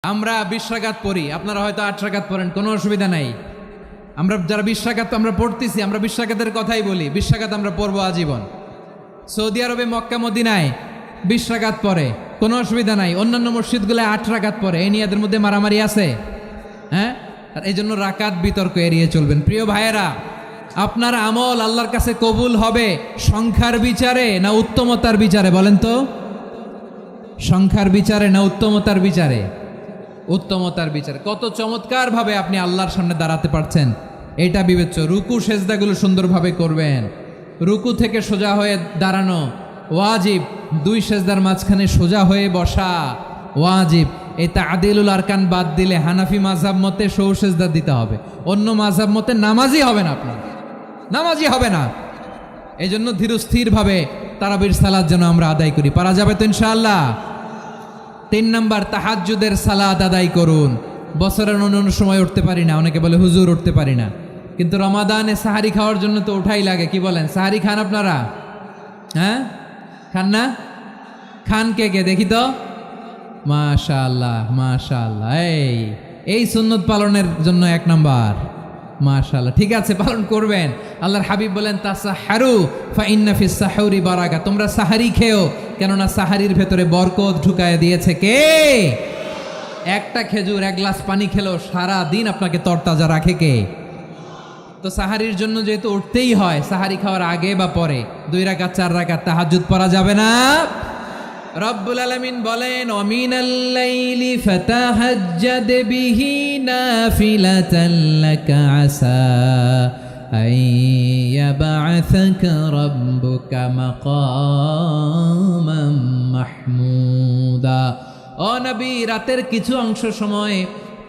আমরা 20 রাকাত পড়ি, আপনারা হয়তো 8 রাকাত পড়েন, কোনো অসুবিধা নাই। আমরা যারা 20 রাকাত আমরা পড়তেছি, আমরা 20 রাকাতের কথাই বলি। 20 রাকাত আমরা পড়বো আজীবন। সৌদি আরবে মক্কা মদিনায় 20 রাকাত পড়ে, কোনো অসুবিধা নাই। অন্যান্য মসজিদগুলো 8 রাকাত পড়ে, এই নিয়ে এদের মধ্যে মারামারি আছে? হ্যাঁ, আর এই জন্য রাকাত বিতর্ক এড়িয়ে চলবেন। প্রিয় ভাইয়েরা, আপনার আমল আল্লাহর কাছে কবুল হবে সংখ্যার বিচারে না উত্তমতার বিচারে? বলেন তো, সংখ্যার বিচারে না উত্তমতার বিচারে? উত্তমতার বিচারে। কত চমৎকার ভাবে আপনি আল্লাহর সামনে দাঁড়াতে পারছেন এটা বিবেচ্য। রুকু সেজদাগুলো সুন্দরভাবে করবেন। রুকু থেকে সোজা হয়ে দাঁড়ানো ওয়াজিব, 2 সেজদার মাঝখানে সোজা হয়ে বসা ওয়াজিব। এই তা'দিলুল আরকান বাদ দিলে হানাফি মাযহাব মতে সৌ সেজদা দিতে হবে, অন্য মাযহাব মতে নামাজই হবে না, আপনার নামাজই হবে না। এই জন্য ধীরস্থিরভাবে তারাবির সালাত যেন আমরা আদায় করি। পারা যাবে তো ইনশাআল্লাহ? 3 নাম্বার, তাহাজ্জুদের সালাত আদায় করুন। বছরের অন্য সময় উঠতে পারি না, অনেকে বলে হুজুর উঠতে পারি না, কিন্তু রমাদানে সাহারি খাওয়ার জন্য তো উঠাই লাগে। কি বলেন, সাহারি খান আপনারা? হ্যাঁ, খান না? খান কে কে দেখি তো? মাশাআল্লাহ মাশাআল্লাহ। এই সুন্নত পালনের জন্য 1 নাম্বার। মাশাআল্লাহ, ঠিক আছে, পালন করবেন। আল্লাহর হাবিব বলেন, তাসাহারু ফা ইন্না ফিস সাহুরি বারাকা, তোমরা সাহারি খেও, কেননা সাহারির ভেতরে বরকত ঢুকায় দিয়েছে কে? একটা খেজুর, 1 গ্লাস পানি খেলেও সারা দিন আপনাকে তরতাজা রাখে কে? তো সাহারির জন্য যেহেতু উঠতেই হয়, সাহারি খাওয়ার আগে বা পরে 2 রাকাত 4 রাকাত তাহাজ্জুদ পড়া যাবে না? রব্বুল আলামিন বলেন, ওয়ামিনাল লাইলি ফাতাহাজ্জাদ বিহি নাফিলাতান লাকা আসা আইয়াবআসাকা রাব্বুকা মাকামান মাহমুদা। ও নবী, রাতের কিছু অংশ সময়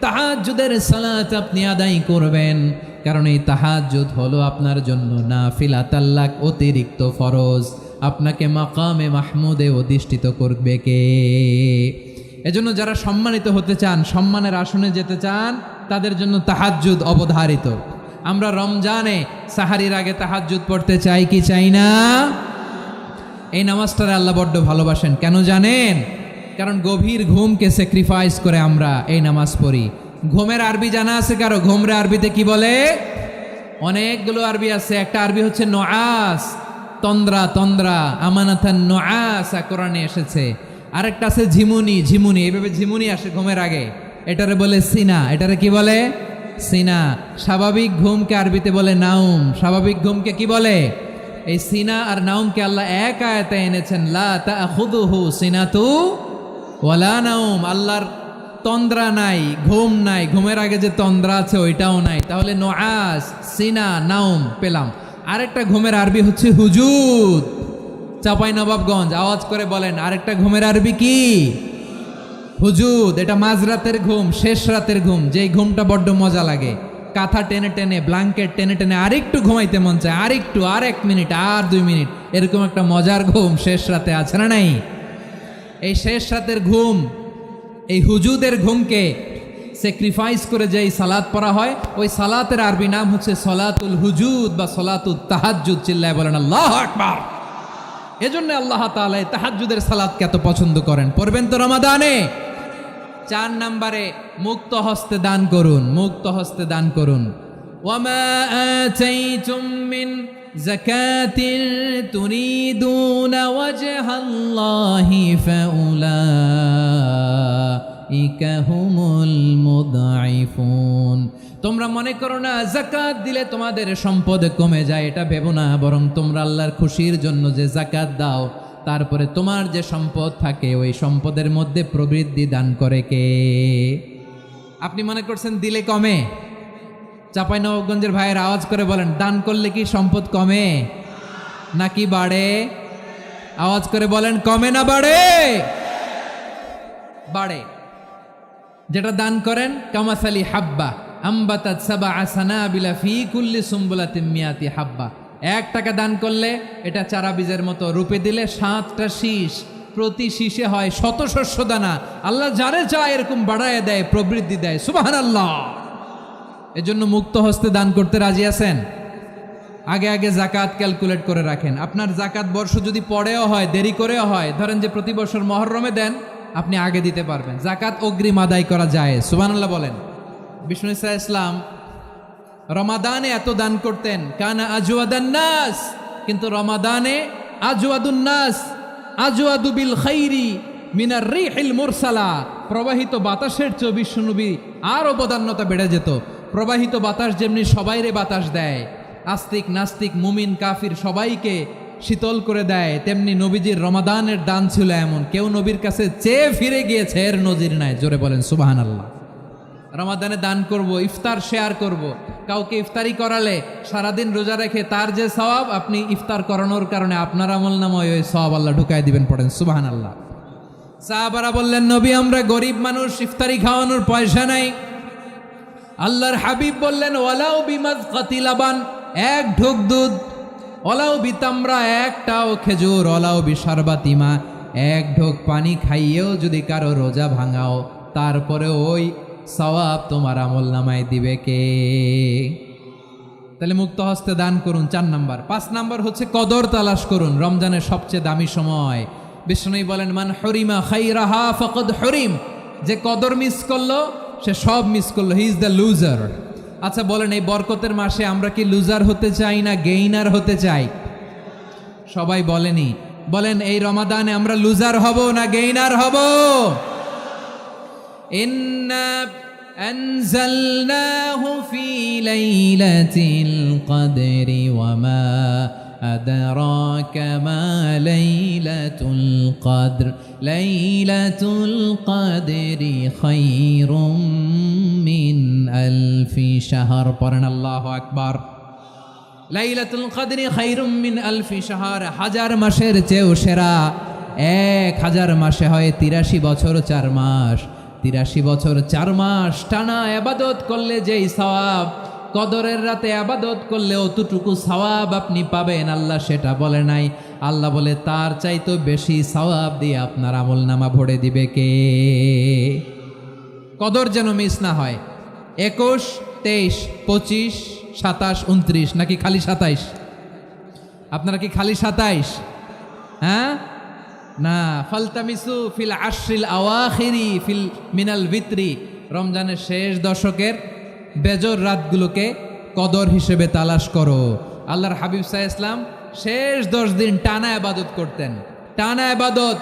তাহাজ্জুদের সালাত আপনি আদায় করবেন, কারণ এই তাহাজ্জুদ হলো আপনার জন্য নাফিলাতাল লাক, অতিরিক্ত ফরজ। আপনাকে মাকামে মাহমুদে অধিষ্ঠিত করবে কে? এজন্য যারা সম্মানিত হতে চান, সম্মানের আসনে যেতে চান, তাদের জন্য তাহাজ্জুদ অবধারিত। আমরা রমজানে সাহারির আগে তাহাজ্জুদ পড়তে চাই কি চাই না? এই নামাজটারে আল্লাহ বড্ড ভালোবাসেন। কেন জানেন? কারণ গভীর ঘুমকে স্যাক্রিফাইস করে আমরা এই নামাজ পড়ি। ঘুমের আরবি জানা আছে কারো? ঘুমরে আরবিতে কি বলে? অনেকগুলো আরবি আছে। একটা আরবি হচ্ছে নুআস, তন্দ্রা, তন্দ্রা, আমানাতান নুআসা কোরআনে এসেছে। আরেকটা আছে ঝিমুনি, ঝিমুনি, এইভাবে ঝিমুনি আসে ঘুমের আগে, এটারে বলে সিনা। এটারে কি বলে? সিনা। স্বাভাবিক ঘুমকে আরবিতে বলে নাউম। স্বাভাবিক ঘুমকে কি বলে? এই সিনা আর নাউমকে আল্লাহ এক আয়াতে এনেছেন, লা তাখুযুহু সিনাতু ওয়ালা নাউম। আল্লাহর তন্দ্রা নাই, ঘুম নাই, ঘুমের আগে যে তন্দ্রা আছে ওইটাও নাই। তাহলে নুআস, সিনা, নাউম পেলাম। আরেকটা ঘুমের আরবি হচ্ছে হুজুদ। চাঁপাইনবাবগঞ্জ আওয়াজ করে বলেন, আরেকটা ঘুমের আরবি কি? হুজুদ। এটা মাঝরাতের ঘুম, শেষ রাতের ঘুম, যেই ঘুমটা বড্ড মজা লাগে। কাঁথা টেনে টেনে, ব্ল্যাঙ্কেট টেনে টেনে আরেকটু ঘুমাইতে মন চায়, আরেকটু, আর 1 মিনিট, আর 2 মিনিট, এরকম একটা মজার ঘুম শেষ রাতে আছে না নাই? এই শেষ রাতের ঘুম, এই হুজুদের ঘুমকে স্যাক্রিফাইস করে যেই সালাত পড়া হয়, ওই সালাতের আরবি নাম হচ্ছে সলাতুল হুজুদ বা সলাতুত তাহাজ্জুদ। চিল্লায় বলেন আল্লাহু আকবার। এজন্য আল্লাহ তাআলা এই তাহাজ্জুদের সালাতকে এত পছন্দ করেন। পড়বেন তো রমাদানে। 4 নম্বরে, মুক্ত হস্তে দান করুন। মুক্ত হস্তে দান করুন। ওয়ামা আতাইতুম মিন যাকাতিন তুরিদুনা ওয়াজহাল্লাহি ফাউলাইকা হুমুল মুদঈফুন। তোমরা মনে করো না যাকাত দিলে তোমাদের সম্পদ কমে যায়, এটা ভেবো না। বরং তোমরা আল্লাহর খুশির জন্য যে যাকাত দাও, তারপরে তোমার যে সম্পদ থাকে ওই সম্পদের মধ্যে প্রবৃদ্ধি দান করে কে? আপনি মনে করছেন দিলে কমে? চাঁপাইনবাবগঞ্জের ভাইয়ের আওয়াজ করে বলেন, দান করলে কি সম্পদ কমে নাকি বাড়ে? আওয়াজ করে বলেন, কমে না বাড়ে? বাড়ে। যেটা দান করেন, কামাসালি হাব্বা আম্বাতাত সাবআ সানাবিলা ফি কুল্লি সুম্বুলাতিন মিয়াতি হাব্বা। 1 টাকা দান করলে এটা চারা বীজের মতো, রূপে দিলে 7টা শীষ, প্রতি শীষে হয় 100 শস্য দানা। আল্লাহ যারে চায় এরকম বাড়ায় দেয়, প্রবৃদ্ধি দেয়। সুবহানাল্লাহ। এজন্য মুক্ত হস্তে দান করতে রাজি আছেন? আগে আগে যাকাত ক্যালকুলেট করে রাখেন। আপনার যাকাত বর্ষ যদি পরেও হয়, দেরি করেও হয়, ধরেন যে প্রতি বছর মহরমে দেন, আপনি আগে দিতে পারবেন। জাকাত অগ্রিম আদায় করা যায়, সুবহানাল্লাহ বলেন। বিষ্ণু ইসা ইসলাম রমাদানে এত দান করতেন, কানা আজওয়াদান নাস, কিন্তু রমাদানে আজওয়াদুন নাস আজওয়াদু বিল খাইরি মিনার রিহিল মুরসালা, প্রবাহিত বাতাসের চেয়ে বিশ্বনবী আরও বদান্যতা বেড়ে যেত। প্রবাহিত বাতাস যেমনি সবাইরে বাতাস দেয়, আস্তিক নাস্তিক মুমিন কাফির সবাইকে শীতল করে দেয়, তেমনি নবীজির রমাদানের দান ছিল এমন, কেউ নবীর কাছে চেয়ে ফিরে গিয়েছে এর নজির নাই। জোরে বলেন সুবহানাল্লাহ। রমাদানে দান করব, ইফতার শেয়ার করব। কাউকে ইফতারি করালে সারাদিন রোজা রেখে তার যে সওয়াব, আপনি ইফতার করানোর কারণে আপনার আমলনামায় ওই সওয়াব আল্লাহ ঢুকায় দিবেন। পড়েন সুবহানাল্লাহ। সাহাবারা বললেন, নবী আমরা গরিব মানুষ, ইফতারি খাওয়ানোর পয়সা নাই। আল্লাহর হাবিব বললেন, ওয়ালাউ বিমাজকাতি লাবান, এক ঢোক দুধ, ওয়ালাউ বিতামরা, একটাও খেজুর, ওয়ালাউ বিশারবাতিমা, এক ঢোক পানি খাইয়েও যদি কারো রোজা ভাঙাও, তারপরে ওই সওয়াব তোমার আমলনামায় দিবে কে? তাহলে মুক্ত হস্তে দান করুন, 4 নাম্বার। 5 নাম্বার হচ্ছে কদর তালাশ করুন, রমজানের সবচেয়ে দামি সময়। বিষ্ণু বলেন, মান হরিমা খাইরাহা ফাকাদ হরিম, যে কদর মিস করলো সে সব মিস করলো, হি ইজ দ্য লুজার। আচ্ছা বলেন, এই বরকতের মাসে আমরা কি লুজার হতে চাই না গেইনার হতে চাই? সবাই বলেনি, বলেন এই রমাদানে আমরা লুজার হব না গেইনার হব? ইন্না আনজালনাহু ফি লাইলাতিল কদরি ওয়া মা আদরাকা মা লাইলাতুল কদর, লাইলাতুল কদরি খায়রুম মিন আলফি শাহর। পড়েন আল্লাহু আকবার। লাইলাতুল কদরি খায়রুম মিন আলফি শাহর, 1000 মাসের চেয়েও সেরা। 1000 মাসে হয় 83 বছর 4 মাস। 83 বছর 4 মাস টানা ইবাদত করলে যেই সওয়াব, কদরের রাতে ইবাদত করলে অতটুকু সওয়াব আপনি পাবেন, আল্লাহ সেটা বলে নাই। আল্লাহ বলে তার চাইতে বেশি সওয়াব দিয়ে আপনার আমলনামা ভরে দিবে কে? কদর যেন মিস না হয়। 21, 23, 25, 27, 29 নাকি খালি 27? আপনারা কি খালি 27? হ্যাঁ না, ফালতামিসু ফিল আশরিল আওয়াখিরি ফিল মিনাল ভিতরি, রমজানের শেষ দশকের বেজর রাতগুলোকে কদর হিসেবে তালাশ করো। আল্লাহর হাবিব সাল্লাল্লাহু আলাইহি ওয়াসাল্লাম শেষ 10 দিন টানা ইবাদত করতেন, টানা ইবাদত।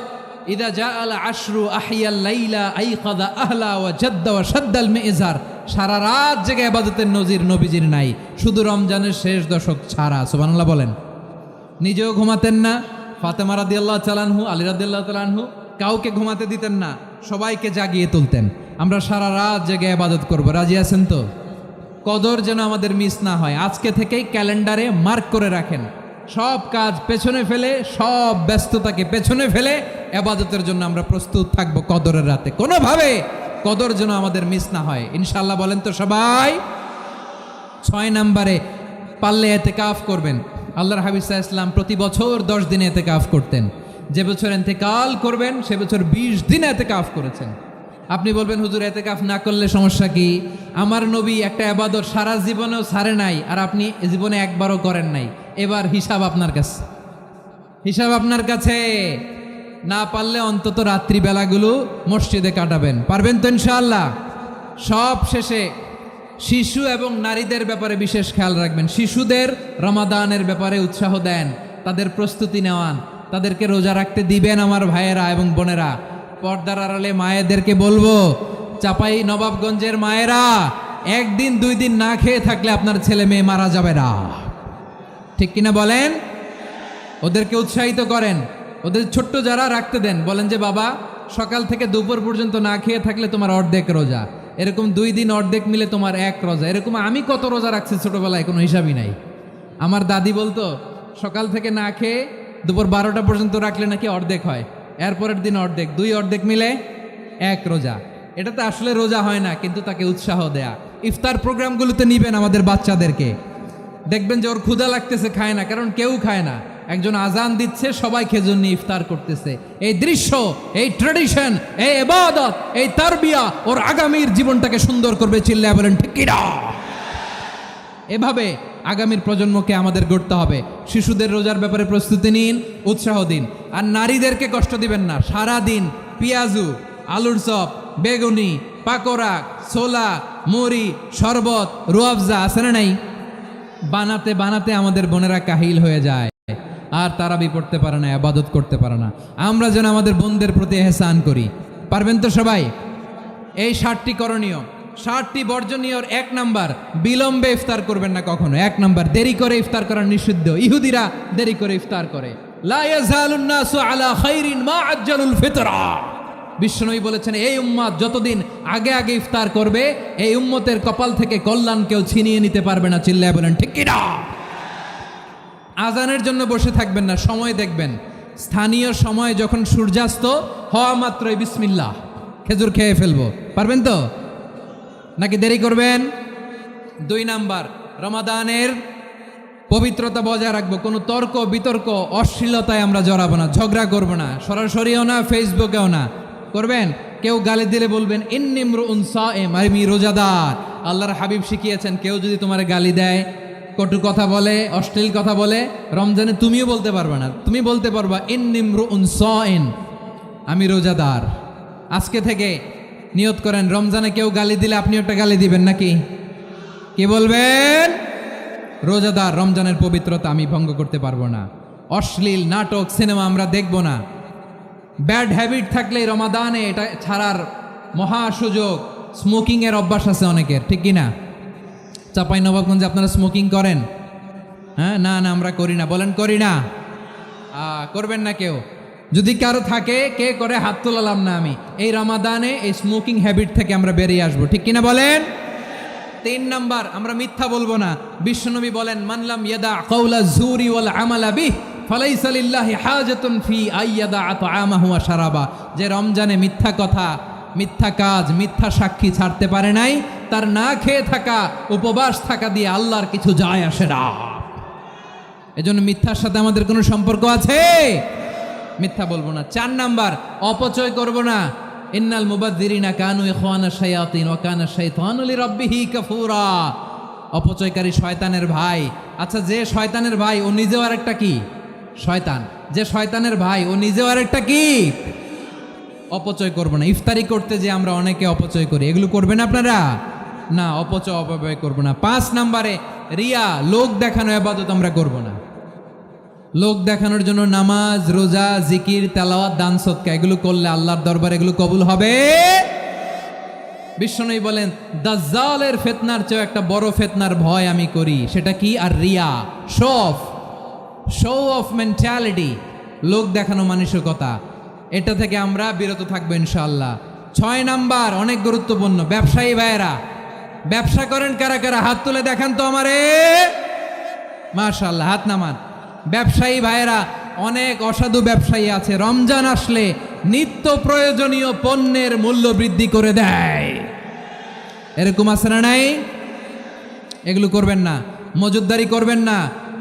ইদা জাআল আশরু আহিয়াল লাইলা আইকাযা আহলা ওয়া জাদ্দা ওয়া শাদ্দাল মিজার, সারা রাত জেগে ইবাদতের নজির নবীজির নাই, শুধু রমজানের শেষ দশক ছাড়া। সুবহানাল্লাহ বলেন। নিজেও ঘুমাতেন না, ফাতেমা রাদিয়াল্লাহু তাআলা আনহু, আলী রাদিয়াল্লাহু তাআলা আনহু কাউকে ঘুমাতে দিতেন না, সবাইকে জাগিয়ে তুলতেন। আমরা সারা রাত জেগে ইবাদত করব, রাজি আছেন তো? কদর যেন আমাদের মিস না হয়। আজকে থেকেই ক্যালেন্ডারে মার্ক করে রাখেন, সব কাজ পেছনে ফেলে, সব ব্যস্ততাকে পেছনে ফেলে ইবাদতের জন্য আমরা প্রস্তুত থাকব কদরের রাতে। কোনোভাবে কদর যেন আমাদের মিস না হয়, ইনশাআল্লাহ বলেন তো সবাই? 6 নম্বরে পারলে ইতিকাফ করবেন। আল্লাহর হাবিব সাল্লাল্লাহু আলাইহি ওয়াসাল্লাম প্রতি বছর 10 দিন ইতিকাফ করতেন। যে বছর ইন্তেকাল করবেন সে বছর 20 দিন ইতিকাফ করেছেন। আপনি বলবেন, হুজুর ইতিকাফ না করলে সমস্যা কি? আমার নবী একটা ইবাদত সারা জীবনেও ছাড়ে নাই, আর আপনি জীবনে একবারও করেন নাই। এবার হিসাব আপনার কাছে, হিসাব আপনার কাছে। না পারলে অন্তত রাত্রিবেলাগুলো মসজিদে কাটাবেন, পারবেন তো ইনশাআল্লাহ? সব শেষে শিশু এবং নারীদের ব্যাপারে বিশেষ খেয়াল রাখবেন। শিশুদের রমাদানের ব্যাপারে উৎসাহ দেন, তাদের প্রস্তুতি নেওয়ান, তাদেরকে রোজা রাখতে দিবেন। আমার ভাইয়েরা এবং বোনেরা, পর্দার আড়ালে মায়েদেরকে বলবো, চাপাই নবাবগঞ্জের মায়েরা, 1 দিন 2 দিন না খেয়ে থাকলে আপনার ছেলে মেয়ে মারা যাবে না, ঠিক কিনা বলেন? ওদেরকে উৎসাহিত করেন, ওদের ছোট্ট যারা রাখতে দেন, বলেন যে বাবা সকাল থেকে দুপুর পর্যন্ত না খেয়ে থাকলে তোমার অর্ধেক রোজা, এরকম 2 দিন অর্ধেক মিলে তোমার 1 রোজা। এরকম আমি কত রোজা রাখছি ছোটবেলায়, কোনো হিসাবই নাই। আমার দাদি বলতো সকাল থেকে না খেয়ে দুপুর 12টা পর্যন্ত রাখলে নাকি অর্ধেক হয়, এরপরের দিন অর্ধেক, 2 অর্ধেক মিলে 1 রোজা। এটা তো আসলে রোজা হয় না, কিন্তু তাকে উৎসাহ দেয়া। ইফতার প্রোগ্রামগুলোতে নিবেন আমাদের বাচ্চাদেরকে, দেখবেন যে ওর ক্ষুধা লাগতেছে, খায় না, কারণ কেউ খায় না। একজন আজান দিচ্ছে, সবাই খেজুর নিয়ে ইফতার করতেছে। এই দৃশ্য, এই ট্র্যাডিশন, এই ইবাদত, এই তারবিয়া ওর আগামীর জীবনটাকে সুন্দর করবে। চিল্লায় বলেন ঠিক কি না? এভাবে আগামীর প্রজন্মকে আমাদের গড়তে হবে। শিশুদের রোজার ব্যাপারে প্রস্তুতি নিন, উৎসাহ দিন। আর নারীদেরকে কষ্ট দিবেন না, সারা দিন পেঁয়াজু, আলুর চপ, বেগুনি, পাকোড়া, ছোলা, মুড়ি, শরবত, রুয়াবজা আছে না নাই? বানাতে বানাতে আমাদের বোনেরা কাহিল হয়ে যায়, আর তারাবি পড়তে পারে না, ইবাদত করতে পারে না। আমরা যেন আমাদের বোনদের প্রতি এহসান করি। পারবেন তো সবাই? এই 60টি করণীয়, 60টি বর্জনীয়র 1 নাম্বার, বিলম্বে ইফতার করবেন না কখনো। 1 নাম্বার, দেরি করে ইফতার করা নিষিদ্ধ। ইহুদিরা দেরি করে ইফতার করে। লা ইয়াজালুন নাসু আলা খাইরিন মা আজ্জালুল ফিতরা। বিশ্বনবী বলেছেন, এই উম্মত যতদিন আগে আগে ইফতার করবে, এই উম্মতের কপাল থেকে কল্যাণ কেউ ছিনিয়ে নিতে পারবে না। চিল্লায় বলেন ঠিক কি না? আজানের জন্য বসে থাকবেন না, সময় দেখবেন। স্থানীয় সময় যখন সূর্যাস্ত হওয়া মাত্রই বিসমিল্লাহ, খেজুর খেয়ে ফেলবো। পারবেন তো নাকি দেরি করবেন? 2 নাম্বার, রমাদানের পবিত্রতা বজায় রাখবো। কোনো তর্ক বিতর্ক অশ্লীলতায় আমরা জড়াবো না, ঝগড়া করবো না, সরাসরিও না, ফেসবুকেও না। করবেন? কেউ গালি দিলে বলবেন ইন্নিমরুউন সায়েম, আমি রোজাদার। আল্লাহর হাবিব শিখিয়েছেন, কেউ যদি তোমার গালি দেয়, কটু কথা বলে, অশ্লীল কথা বলে, রমজানে তুমিও বলতে পারবে না। তুমি বলতে পারবা ইন্নিমরুউন সায়েম, আমি রোজাদার। আজকে থেকে নিয়ত করেন, রমজানে কেউ গালি দিলে আপনি একটা গালি দিবেন নাকি? কি বলবেন? রোজাদার, রমজানের পবিত্রতা আমি ভঙ্গ করতে পারবো না। অশ্লীল নাটক, সিনেমা আমরা দেখব না। ব্যাড হ্যাবিট থাকলে রমাদানে এটা ছাড়ার মহা সুযোগ। স্মোকিং এর অভ্যাস আছে অনেকের, ঠিক কি না? চাপাই নবাবগঞ্জে আপনারা স্মোকিং করেন? হ্যাঁ, না না আমরা করি না। বলেন করি না? করবেন না কেউ? যদি কারো থাকে, কে করে হাত তোলালাম না আমি। এই রমাদানে এই স্মোকিং হ্যাবিট থেকে আমরা বেরিয়ে আসবো, ঠিক কিনা বলেন? 3 নাম্বার, আমরা মিথ্যা বলবো না। বিশ্বনবী বলেন, মানলাম ইয়াদা কাওলা যুরি ওয়াল আমালা বিহ ফালাইসা লিল্লাহি হাজাতুন ফি আইয়াদা তাআমাহু ওয়া শারাবা। যে রমজানে মিথ্যা কথা, মিথ্যা কাজ, মিথ্যা সাক্ষী ছাড়তে পারে নাই, তার না খেয়ে থাকা, উপবাস থাকা দিয়ে আল্লাহর কিছু যায় আসে না। এজন্য মিথ্যার সাথে আমাদের কোনো সম্পর্ক আছে? মিথ্যা বলবো না। 4 নাম্বার, অপচয় করব না। ইন্নাল মুবাযযিরিনা কানু ইখওয়ানা শায়াতিন ওয়া কানা শাইতানু লিরাব্বিহি কাফুরা। অপচয়কারী শয়তানের ভাই। আচ্ছা, যে শয়তানের ভাই ও নিজেও আরেকটা কি? শয়তান। যে শয়তানের ভাই ও নিজেও আরেকটা কি? অপচয় করব না। ইফতারি করতে যে আমরা অনেকে অপচয় করি, এগুলো করবেন আপনারা? না, অপব্যয় করব না। 5 নাম্বারে, রিয়া, লোক দেখানো ইবাদত আমরা করব না। লোক দেখানোর জন্য নামাজ, রোজা, জিকির, তেলাওয়াত, দান, সদকা এগুলো করলে আল্লাহর দরবারে এগুলো কবুল হবে। বিশ্বনবী বলেন, দাজ্জালের ফিতনার চেয়ে একটা বড় ফিতনার ভয় আমি করি, সেটা কি? আর রিয়া, শো অফ মেন্টালিটি, লোক দেখানো মানসিকতা। এটা থেকে আমরা বিরত থাকবো ইনশাআল্লাহ। 6 নাম্বার, অনেক গুরুত্বপূর্ণ। ব্যবসায়ী ভাইয়েরা, ব্যবসা করেন কারা কারা? হাত তুলে দেখান তো আমারে। মাশাআল্লাহ, হাত নামান। ব্যবসায়ী ভাইয়েরা, অনেক অসাধু ব্যবসায়ী আছে, রমজান আসলে নিত্য প্রয়োজনীয় পণ্যের মূল্য বৃদ্ধি করে দেয়। এরকম আছে না নাই? এগুলো করবেন না। মজুদদারি করবেন না।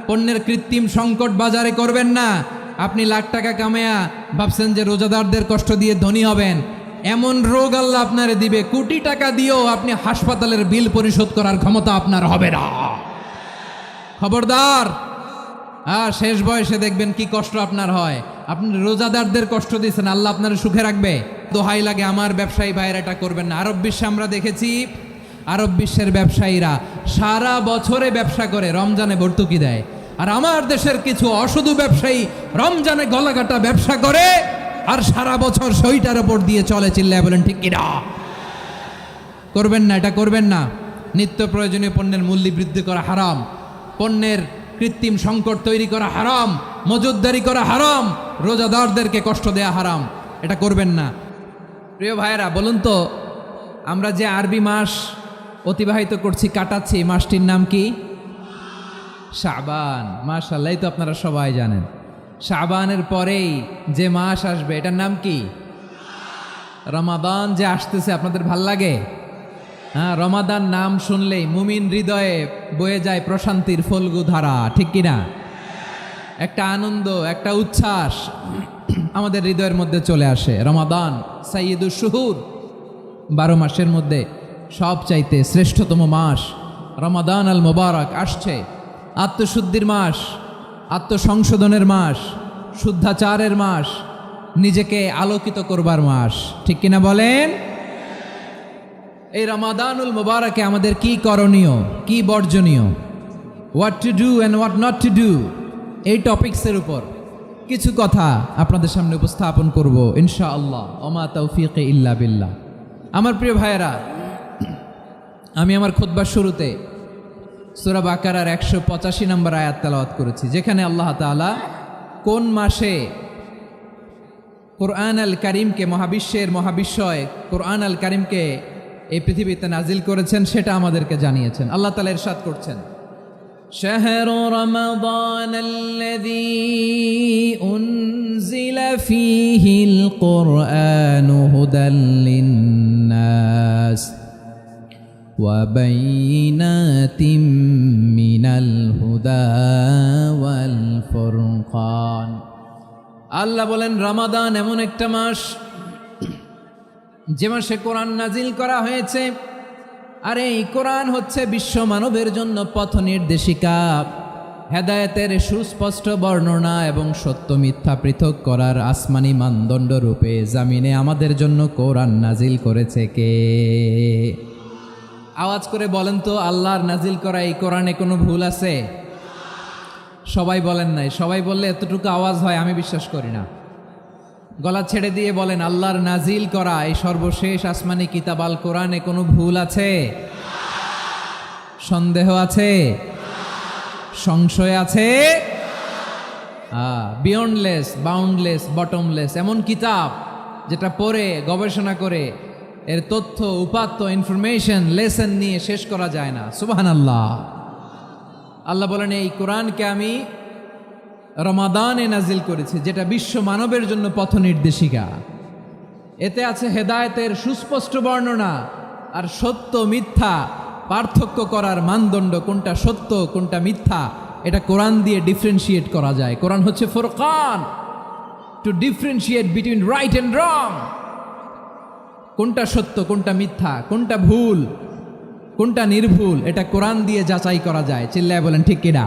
পণ্যের কৃত্রিম সংকট বাজারে করবেন না। আপনি লাখ টাকা কামায়া ভাবছেন যে রোজাদারদের কষ্ট দিয়ে ধনী হবেন। এমন রোগ আল্লাহ আপনারে দিবে, কোটি টাকা দিয়েও আপনি হাসপাতালের বিল পরিশোধ করার ক্ষমতা আপনার হবে না। খবরদার। শেষ বয়সে দেখবেন কি কষ্ট আপনার হয়। আপনি রোজাদারদের কষ্ট দিয়েছেন, আল্লাহ আপনার সুখে রাখবে? দোহাই লাগে আমার ব্যবসায়ী ভাইয়েরা, এটা করবেন না। আরব বিশ্বে আমরা দেখেছি, আরব বিশ্বের ব্যবসায়ীরা সারা বছরে ব্যবসা করে, রমজানে ভর্তুকি দেয়। আর আমার দেশের কিছু অসাধু ব্যবসায়ী রমজানে গলাকাটা ব্যবসা করে আর সারা বছর সইটার ওপর দিয়ে চলে। চিল্লায় বলেন ঠিক কিনা? করবেন না, এটা করবেন না। নিত্য প্রয়োজনীয় পণ্যের মূল্য বৃদ্ধি করা হারাম, পণ্যের কৃত্রিম সংকট তৈরি করা হারাম, মজুদদারি করা হারাম, রোজাদারদেরকে কষ্ট দেয়া হারাম। এটা করবেন না। প্রিয় ভাইয়েরা, বলুন তো, আমরা যে আরবি মাস অতিবাহিত করছি, কাটাচ্ছি, মাসটির নাম কি? শাবান। মাশাআল্লাহ, তো আপনারা সবাই জানেন। শাবানের পরেই যে মাস আসবে, এটার নাম কি? রমাদান। যে আসতেছে, আপনাদের ভাল লাগে? হ্যাঁ, রমাদান নাম শুনলেই মুমিন হৃদয়ে বয়ে যায় প্রশান্তির ফল্গু ধারা, ঠিক কিনা? একটা আনন্দ, একটা উচ্ছ্বাস আমাদের হৃদয়ের মধ্যে চলে আসে। রমাদান সাইয়্যিদুশ শুহুর, 12 মাসের মধ্যে সবচাইতে শ্রেষ্ঠতম মাস রমাদান আল মুবারক আসছে। আত্মশুদ্ধির মাস, আত্মসংশোধনের মাস, শুদ্ধাচারের মাস, নিজেকে আলোকিত করবার মাস, ঠিক কিনা বলেন? এই রমাদানুল মুবারকে আমাদের কি করণীয়, কি বর্জনীয়, what to do and what not to do, এই টপিকসের উপর কিছু কথা আপনাদের সামনে উপস্থাপন করব ইনশাআল্লাহ। ওমা তৌফিকে ইল্লা বিল্লাহ। আমার প্রিয় ভাইয়েরা, আমি আমার খুতবার শুরুতে সূরা বাকারার 185 নম্বর আয়াত তেলাওয়াত করেছি, যেখানে আল্লাহ তাআলা কোন মাসে কোরআন আল কারিমকে, মহাবিশ্বের মহাবিশ্বয় কোরআন আল কারিমকে এই পৃথিবীতে নাজিল করেছেন সেটা আমাদেরকে জানিয়েছেন। আল্লাহ তাআলা ইরশাদ করছেন, শাহরু রমাদান আল্লাযী উনজিলা ফীহিল কুরআনু হুদাল লিন্নাস ওয়া বাইনাতিম মিনাল হুদা ওয়াল ফুরকান। আল্লাহ বলেন, রমাদান এমন একটা মাস যে মাসে কোরআন নাজিল করা হয়েছে, আর এই কোরআন হচ্ছে বিশ্ব মানবের জন্য পথ নির্দেশিকা, হেদায়েতের সুস্পষ্ট বর্ণনা এবং সত্য মিথ্যা পৃথক করার আসমানি মানদণ্ড রূপে জামিনে আমাদের জন্য কোরআন নাজিল করেছে কে? আওয়াজ করে বলেন তো, আল্লাহর নাজিল করা এই কোরআনে কোনো ভুল আছে? সবাই বলেন নাই। সবাই বললে এতটুকু আওয়াজ হয় আমি বিশ্বাস করি না। গলা ছেড়ে দিয়ে বলেন, আল্লাহর নাজিল করা এই সর্বশেষ আসমানি কিতাব আল কোরআনে কোনো ভুল আছে? সন্দেহ আছে? সংশয় আছে? বিয়ন্ডলেস, বাউন্ডলেস, বটমলেস, এমন কিতাব যেটা পড়ে গবেষণা করে এর তথ্য, উপাত্ত, ইনফরমেশন, লেসন নিয়ে শেষ করা যায় না। সুবহানাল্লাহ। আল্লাহ বলেন, এই কোরআনকে আমি রমাদানে নাজিল করেছি, যেটা বিশ্ব মানবের জন্য পথ নির্দেশিকা। এতে আছে হেদায়েতের সুস্পষ্ট বর্ণনা আর সত্য মিথ্যা পার্থক্য করার মানদণ্ড, কোনটা সত্য কোনটা মিথ্যা এটা কোরআন দিয়ে ডিফারেন্সিয়েট করা যায়। কোরআন হচ্ছে Furqan, two differentiate between right and রং। কোনটা সত্য কোনটা মিথ্যা, কোনটা ভুল কোনটা নির্ভুল, এটা কোরআন দিয়ে যাচাই করা যায়। চিল্লায় বলেন ঠিক কিনা?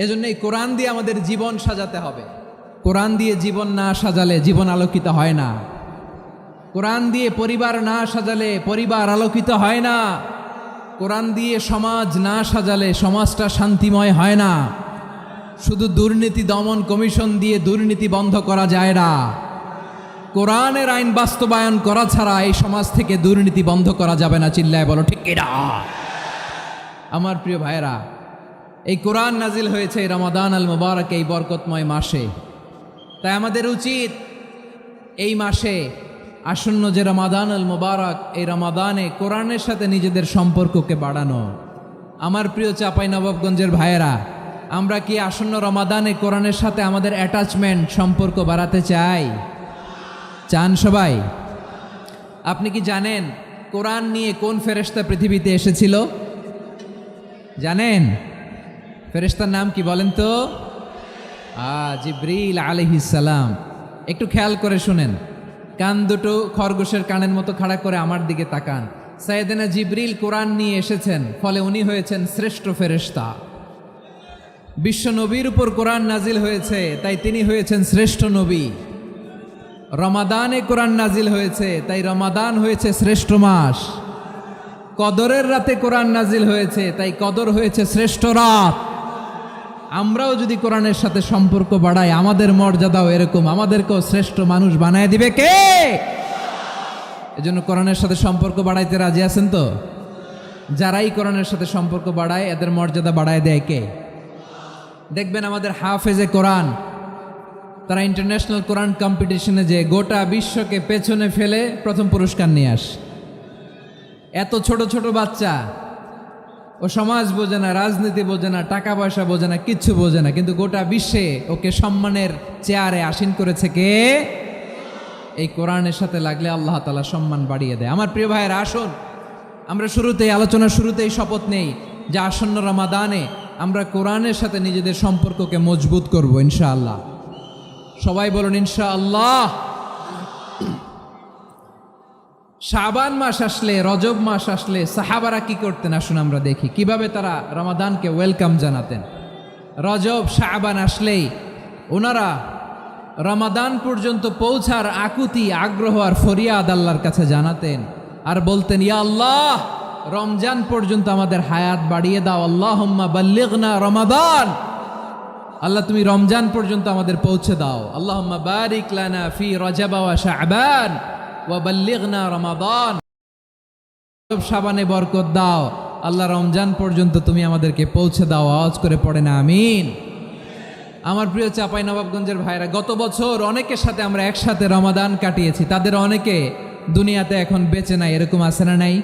এজন্য এই কোরআন দিয়ে আমাদের জীবন সাজাতে হবে। কোরআন দিয়ে জীবন না সাজালে জীবন আলোকিত হয় না। কোরআন দিয়ে পরিবার না সাজালে পরিবার আলোকিত হয় না। কোরআন দিয়ে সমাজ না সাজালে সমাজটা শান্তিময় হয় না। শুধু দুর্নীতি দমন কমিশন দিয়ে দুর্নীতি বন্ধ করা যায় না। কোরআনের আইন বাস্তবায়ন করা ছাড়া এই সমাজ থেকে দুর্নীতি বন্ধ করা যাবে না। চিল্লায় বলো ঠিক কিনা? আমার প্রিয় ভাইরা, এই কোরআন নাজিল হয়েছে রমাদান আল মুবারক, এই বরকতময় মাসে। তাই আমাদের উচিত এই মাসে আসন্ন যে রমাদান আল মুবারক, এই রমাদানে কোরআনের সাথে নিজেদের সম্পর্ককে বাড়ানো। আমার প্রিয় চাঁপাইনবাবগঞ্জের ভাইয়েরা, আমরা কি আসন্ন রমাদানে কোরআনের সাথে আমাদের অ্যাটাচমেন্ট, সম্পর্ক বাড়াতে চাই? চান সবাই? আপনি কি জানেন কোরআন নিয়ে কোন ফেরেশতা পৃথিবীতে এসেছিল? জানেন? ফেরেশতার নাম কি বলেন তো? জিবরিল আলাইহিস সালাম। একটু খেয়াল করে শুনেন, কান দুটো খরগোশের কানের মতো খাড়া করে আমার দিকে তাকান। সাইয়েদনা জিবরিল কোরআন নিয়ে এসেছেন, ফলে উনি হয়েছেন শ্রেষ্ঠ ফেরেশতা। বিশ্ব নবীর উপর কোরআন নাজিল হয়েছে, তাই তিনি হয়েছেন শ্রেষ্ঠ নবী। রমাদানে কোরআন নাজিল হয়েছে, তাই রমাদান হয়েছে শ্রেষ্ঠ মাস। কদরের রাতে কোরআন নাজিল হয়েছে, তাই কদর হয়েছে শ্রেষ্ঠ রাত। আমরাও যদি কোরআনের সাথে সম্পর্ক বাড়াই, আমাদের মর্যাদাও এরকম, আমাদেরকেও শ্রেষ্ঠ মানুষ বানায় দিবে কে? এজন্য কোরআনের সাথে সম্পর্ক বাড়াইতে রাজি আছেন তো? যারাই কোরআনের সাথে সম্পর্ক বাড়ায় এদের মর্যাদা বাড়ায় দেয় কে? দেখবেন আমাদের হাফেজে কোরআন, তারা ইন্টারন্যাশনাল কোরআন কম্পিটিশনে যে গোটা বিশ্বকে পেছনে ফেলে প্রথম পুরস্কার নিয়ে আসে। এত ছোট ছোট বাচ্চা, ও সমাজ বোঝে না, রাজনীতি বোঝে না, টাকা পয়সা বোঝে না, কিচ্ছু বোঝে না, কিন্তু গোটা বিশ্বে ওকে সম্মানের চেয়ারে আসীন করেছে কে? এই কোরআনের সাথে লাগলে আল্লাহ তাআলা সম্মান বাড়িয়ে দেয়। আমার প্রিয় ভাইয়েরা, আসুন আমরা শুরুতেই, আলোচনার শুরুতেই শপথ নেই যে আসন্ন রমাদানে আমরা কোরআনের সাথে নিজেদের সম্পর্ককে মজবুত করব ইনশাআল্লাহ। সবাই বলুন ইনশাআল্লাহ। শাবান মাস আসলে, রজব মাস আসলে সাহাবারা কি করতেন আসুন আমরা দেখি কিভাবে তারা রমাদানকে ওয়েলকাম জানাতেন। রজব শাবান আসলেই ওনারা রমাদান পর্যন্ত পৌঁছার আকুতি আগ্রহ আর ফরিয়াদ আল্লাহর কাছে জানাতেন আর বলতেন, ইয়া আল্লাহ, রমজান পর্যন্ত আমাদের হায়াত বাড়িয়ে দাও। আল্লাহুম্মা বাল্লিগনা রমাদান, আল্লাহ তুমি রমজান পর্যন্ত আমাদের পৌঁছে দাও। আল্লাহুম্মা বারিক লানা ফি রজব ওয়া শাবান ওয়া বাল্লিগনা রমাদান, শাবানে বরকত দাও, আল্লাহ রমজান পর্যন্ত তুমি আমাদেরকে পৌঁছে দাও। আওয়াজ করে পড়ে না আমিন। আমার প্রিয় চাঁপাইনবাবগঞ্জের ভাইরা, গত বছর অনেকের সাথে আমরা একসাথে রমাদান কাটিয়েছি, তাদের অনেকে দুনিয়াতে এখন বেঁচে নাই, এরকম আছে না নাই?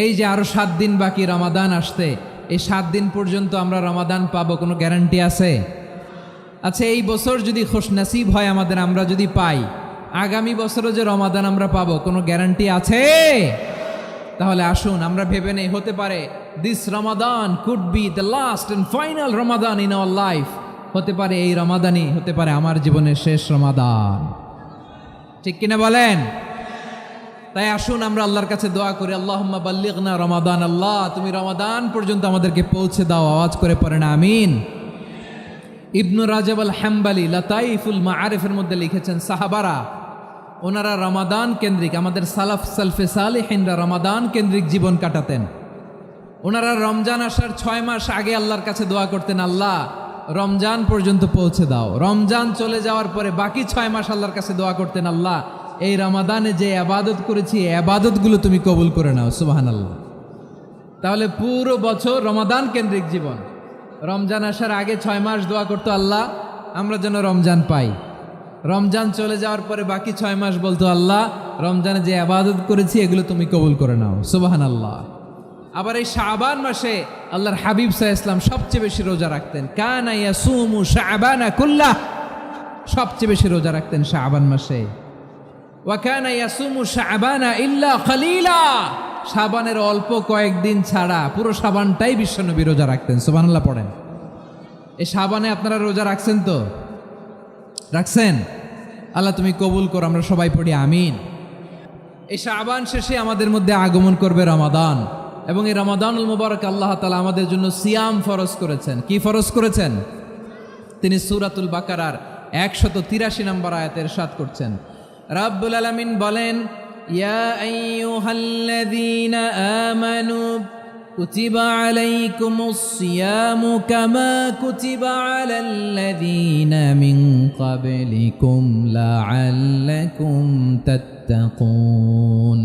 এই যে আরো 7 দিন বাকি রমাদান আসতে, এই 7 দিন পর্যন্ত আমরা রমাদান পাবো, কোনো গ্যারান্টি আছে? আচ্ছা, এই বছর যদি খুশনসিব হয় আমাদের, আমরা যদি পাই, আগামী বছরও যে রমাদান আমরা পাবো, কোনো গ্যারান্টি আছে? তাহলে আসুন আমরা ভেবে নেই, হতে পারে this Ramadan could be the last and final Ramadan in our life. হতে পারে এই রমাদানই হতে পারে আমার জীবনের শেষ রমাদান। ঠিক কিনা বলেন? তাই আসুন আমরা আল্লাহর কাছে দোয়া করি, আল্লাহুম্মা বাল্লিগনা রমাদান, আল্লাহ তুমি রমাদান পর্যন্ত আমাদেরকে পৌঁছে দাও। আওয়াজ করে পড়েন আমিন। ইবনু রাজব আল হাম্বালি লাতাইফুল মাআরিফের মধ্যে লিখেছেন, সাহাবারা ওনারা রমাদান কেন্দ্রিক, আমাদের সালাফ সালফে সালেহিনরা রমাদান কেন্দ্রিক জীবন কাটাতেন। ওনারা রমজান আসার 6 মাস আগে আল্লাহর কাছে দোয়া করতেন, আল্লাহ রমজান পর্যন্ত পৌঁছে দাও। রমজান চলে যাওয়ার পরে বাকি 6 মাস আল্লাহর কাছে দোয়া করতেন, আল্লাহ এই রমাদানে যে আবাদত করেছি এই আবাদতগুলো তুমি কবুল করে নাও। সুবহানাল্লাহ। তাহলে পুরো বছর রমাদান কেন্দ্রিক জীবন। রমজান আসার আগে 6 মাস দোয়া করতো, আল্লাহ আমরা যেন রমজান পাই। রমজান চলে যাওয়ার পরে বাকি 6 মাস বলতো, আল্লাহ রমজানে যে আবাদত করেছি এগুলো তুমি কবুল করে নাও। সুবহানাল্লাহ। আবার এই শাবান মাসে আল্লাহর হাবিব সাল্লাল্লাহু আলাইহি ওয়াসাল্লাম সবচেয়ে বেশি রোজা রাখতেন। কানা ইয়াসুমু শাবানা কুল্লাহ, সবচেয়ে বেশি রোজা রাখতেন শাবান মাসে। ওয়া কানা ইয়াসুমু শাবানা ইল্লা কলিলা, শাবানের অল্প কয়েকদিন ছাড়া পুরো শাবানটাই বিশ্বনবী রোজা রাখতেন। সুবহানাল্লাহ পড়েন। এই শাবানে আপনারা রোজা রাখছেন তো? রাখছেন? আল্লাহ তুমি কবুল করো, আমরা সবাই পড়ি আমিন। এই শাবান শেষে আমাদের মধ্যে আগমন করবে রমাদান, এবং এই রমাদানুল মুবারক আল্লাহ তাআলা আমাদের জন্য সিয়াম ফরজ করেছেন। কি ফরজ করেছেন? তিনি সূরাতুল বাকারার 183 নম্বর আয়াতে ইরশাদ করছেন, রাব্বুল আলামিন বলেন, ইয়া আইয়ুহাল্লাযীনা আমানু কুতিবা আলাইকুমুস সিয়ামু কামা কুতিবা আলাল্লাযীনা মিন ক্বাবলিকুম লাআল্লাকুম তাত্তাকুন।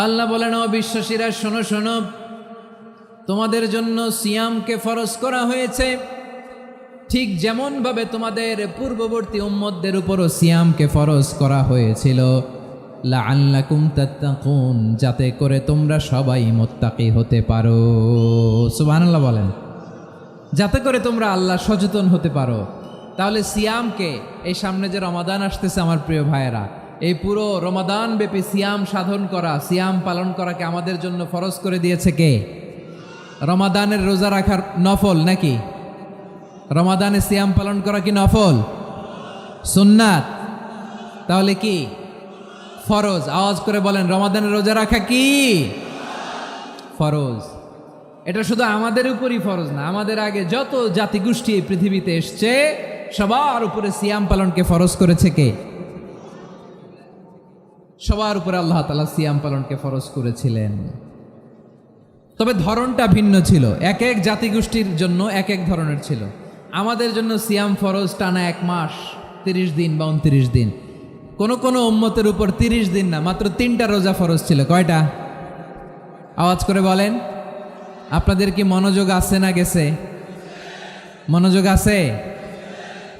আল্লাহ বলেন, ও বিশ্বাসীরা শোনো শোনো, তোমাদের জন্য সিয়ামকে ফরজ করা হয়েছে, ঠিক যেমনভাবে তোমাদের পূর্ববর্তী উম্মতদের উপরও সিয়ামকে ফরজ করা হয়েছিল, লাআল্লাকুম তাত্তাকুন, যাতে করে তোমরা সবাই মুত্তাকি হতে পারো। সুবহানাল্লাহ বলেন, যাতে করে তোমরা আল্লাহ সচেতন হতে পারো। তাহলে সিয়ামকে, এই সামনে যে রমাদান আসতেছে আমার প্রিয় ভাইয়েরা, এই পুরো রমাদান ব্যাপী সিয়াম সাধন করা, সিয়াম পালন করাকে আমাদের জন্য ফরজ করে দিয়েছে কে? রমাদানের রোজা রাখার নফল নাকি? রমাদানে সিয়াম পালন করা কি নফল? সুন্নাত? তাহলে কি ফরজ? আওয়াজ করে বলেন, রমাদানের রোজা রাখা কি ফরজ? এটা শুধু আমাদের উপরই ফরজ না, আমাদের আগে যত জাতিগোষ্ঠী এই পৃথিবীতে এসছে সবার উপরে সিয়াম পালনকে ফরজ করেছে কে? সবার উপরে আল্লাহ তাআলা সিয়াম পালনকে ফরজ করেছিলেন। তবে ধরনটা ভিন্ন ছিল, এক এক জাতিগোষ্ঠীর জন্য এক এক ধরনের ছিল। আমাদের জন্য সিয়াম ফরজ টানা 1 মাস 30 দিন বা 29 দিন। কোন কোন উম্মতের উপর 30 দিন না, মাত্র 3টা রোজা ফরজ ছিল। কয়টা? আওয়াজ করে বলেন। আপনাদের কি মনোযোগ আছে না গেছে? মনোযোগ আছে?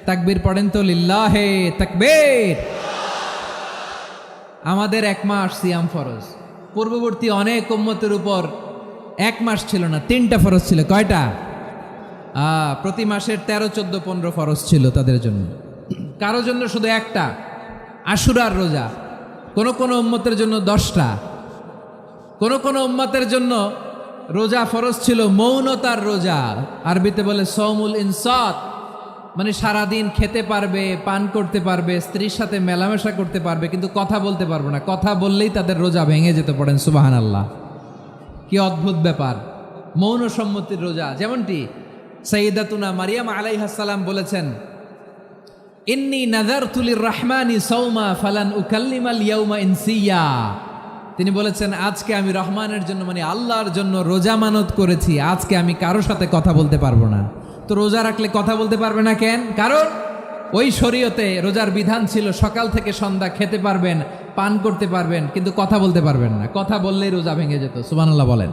তাকবীর পড়েন তো, লিল্লাহে তাকবীর। আমাদের 1 মাস সিয়াম ফরজ। পূর্ববর্তী অনেক উম্মতের উপর 1 মাস ছিল না, 3টা ফরজ ছিল। কয়টা? প্রতি মাসের 13, 14, 15 ফরজ ছিল তাদের জন্য। কারো জন্য শুধু একটা, আশুরার রোজা। কোন কোন উম্মতের জন্য 10টা। কোন কোন উম্মতের জন্য রোজা ফরজ ছিল মৌনতার রোজা, আরবিতে বলে সৌমুল ইনসাত, মানে সারাদিন খেতে পারবে, পান করতে পারবে, স্ত্রীর সাথে মেলামেশা করতে পারবে, কিন্তু কথা বলতে পারবে না। কথা বললেই তাদের রোজা ভেঙে যেতে। পড়েন সুবহানাল্লাহ। কি অদ্ভুত ব্যাপার! মৌন সম্মতির রোজা। যেমনটি সাইয়্যিদাতুনা মারিয়াম আলাইহিস সালাম বলেছেন, ইন্নী নাযারতু লির-রাহমানি সাওমা ফালান উকাল্লিমাল ইয়াওমা ইনসিয়া। তিনি বলেছেন, আজকে আমি রহমানের জন্য মানে আল্লাহর জন্য রোজা মানত করেছি, আজকে আমি কারোর সাথে কথা বলতে পারবো না। তো রোজা রাখলে কথা বলতে পারবে না কেন? কারণ ওই শরীয়তে রোজার বিধান ছিল সকাল থেকে সন্ধ্যা খেতে পারবেন, পান করতে পারবেন, কিন্তু কথা বলতে পারবেন না। কথা বললেই রোজা ভেঙে যেত। সুবহানাল্লাহ বলেন।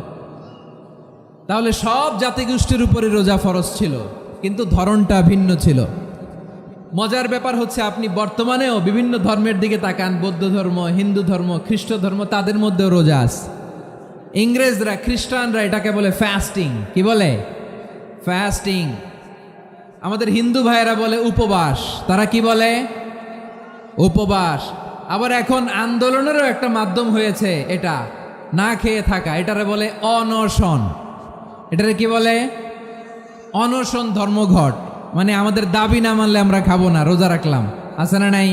তাহলে সব জাতিগোষ্ঠীর উপরে রোজা ফরজ ছিল, কিন্তু ধরনটা ভিন্ন ছিল। মজার ব্যাপার হচ্ছে, আপনি বর্তমানেও বিভিন্ন ধর্মের দিকে তাকান, বৌদ্ধ ধর্ম, হিন্দু ধর্ম, খ্রিস্ট ধর্ম, তাদের মধ্যেও রোজা আছে। ইংরেজরা, খ্রিস্টানরা এটাকে বলে ফাস্টিং। কি বলে? ফাস্টিং। আমাদের হিন্দু ভাইয়েরা বলে উপবাস। তারা কি বলে? উপবাস। আবার এখন আন্দোলনেরও একটা মাধ্যম হয়েছে এটা, না খেয়ে থাকা, এটারে বলে অনশন। এটারে কি বলে? অনশন ধর্মঘট। মানে আমাদের দাবি না মানলে আমরা খাবো না, রোজা রাখলাম। আছে না নাই?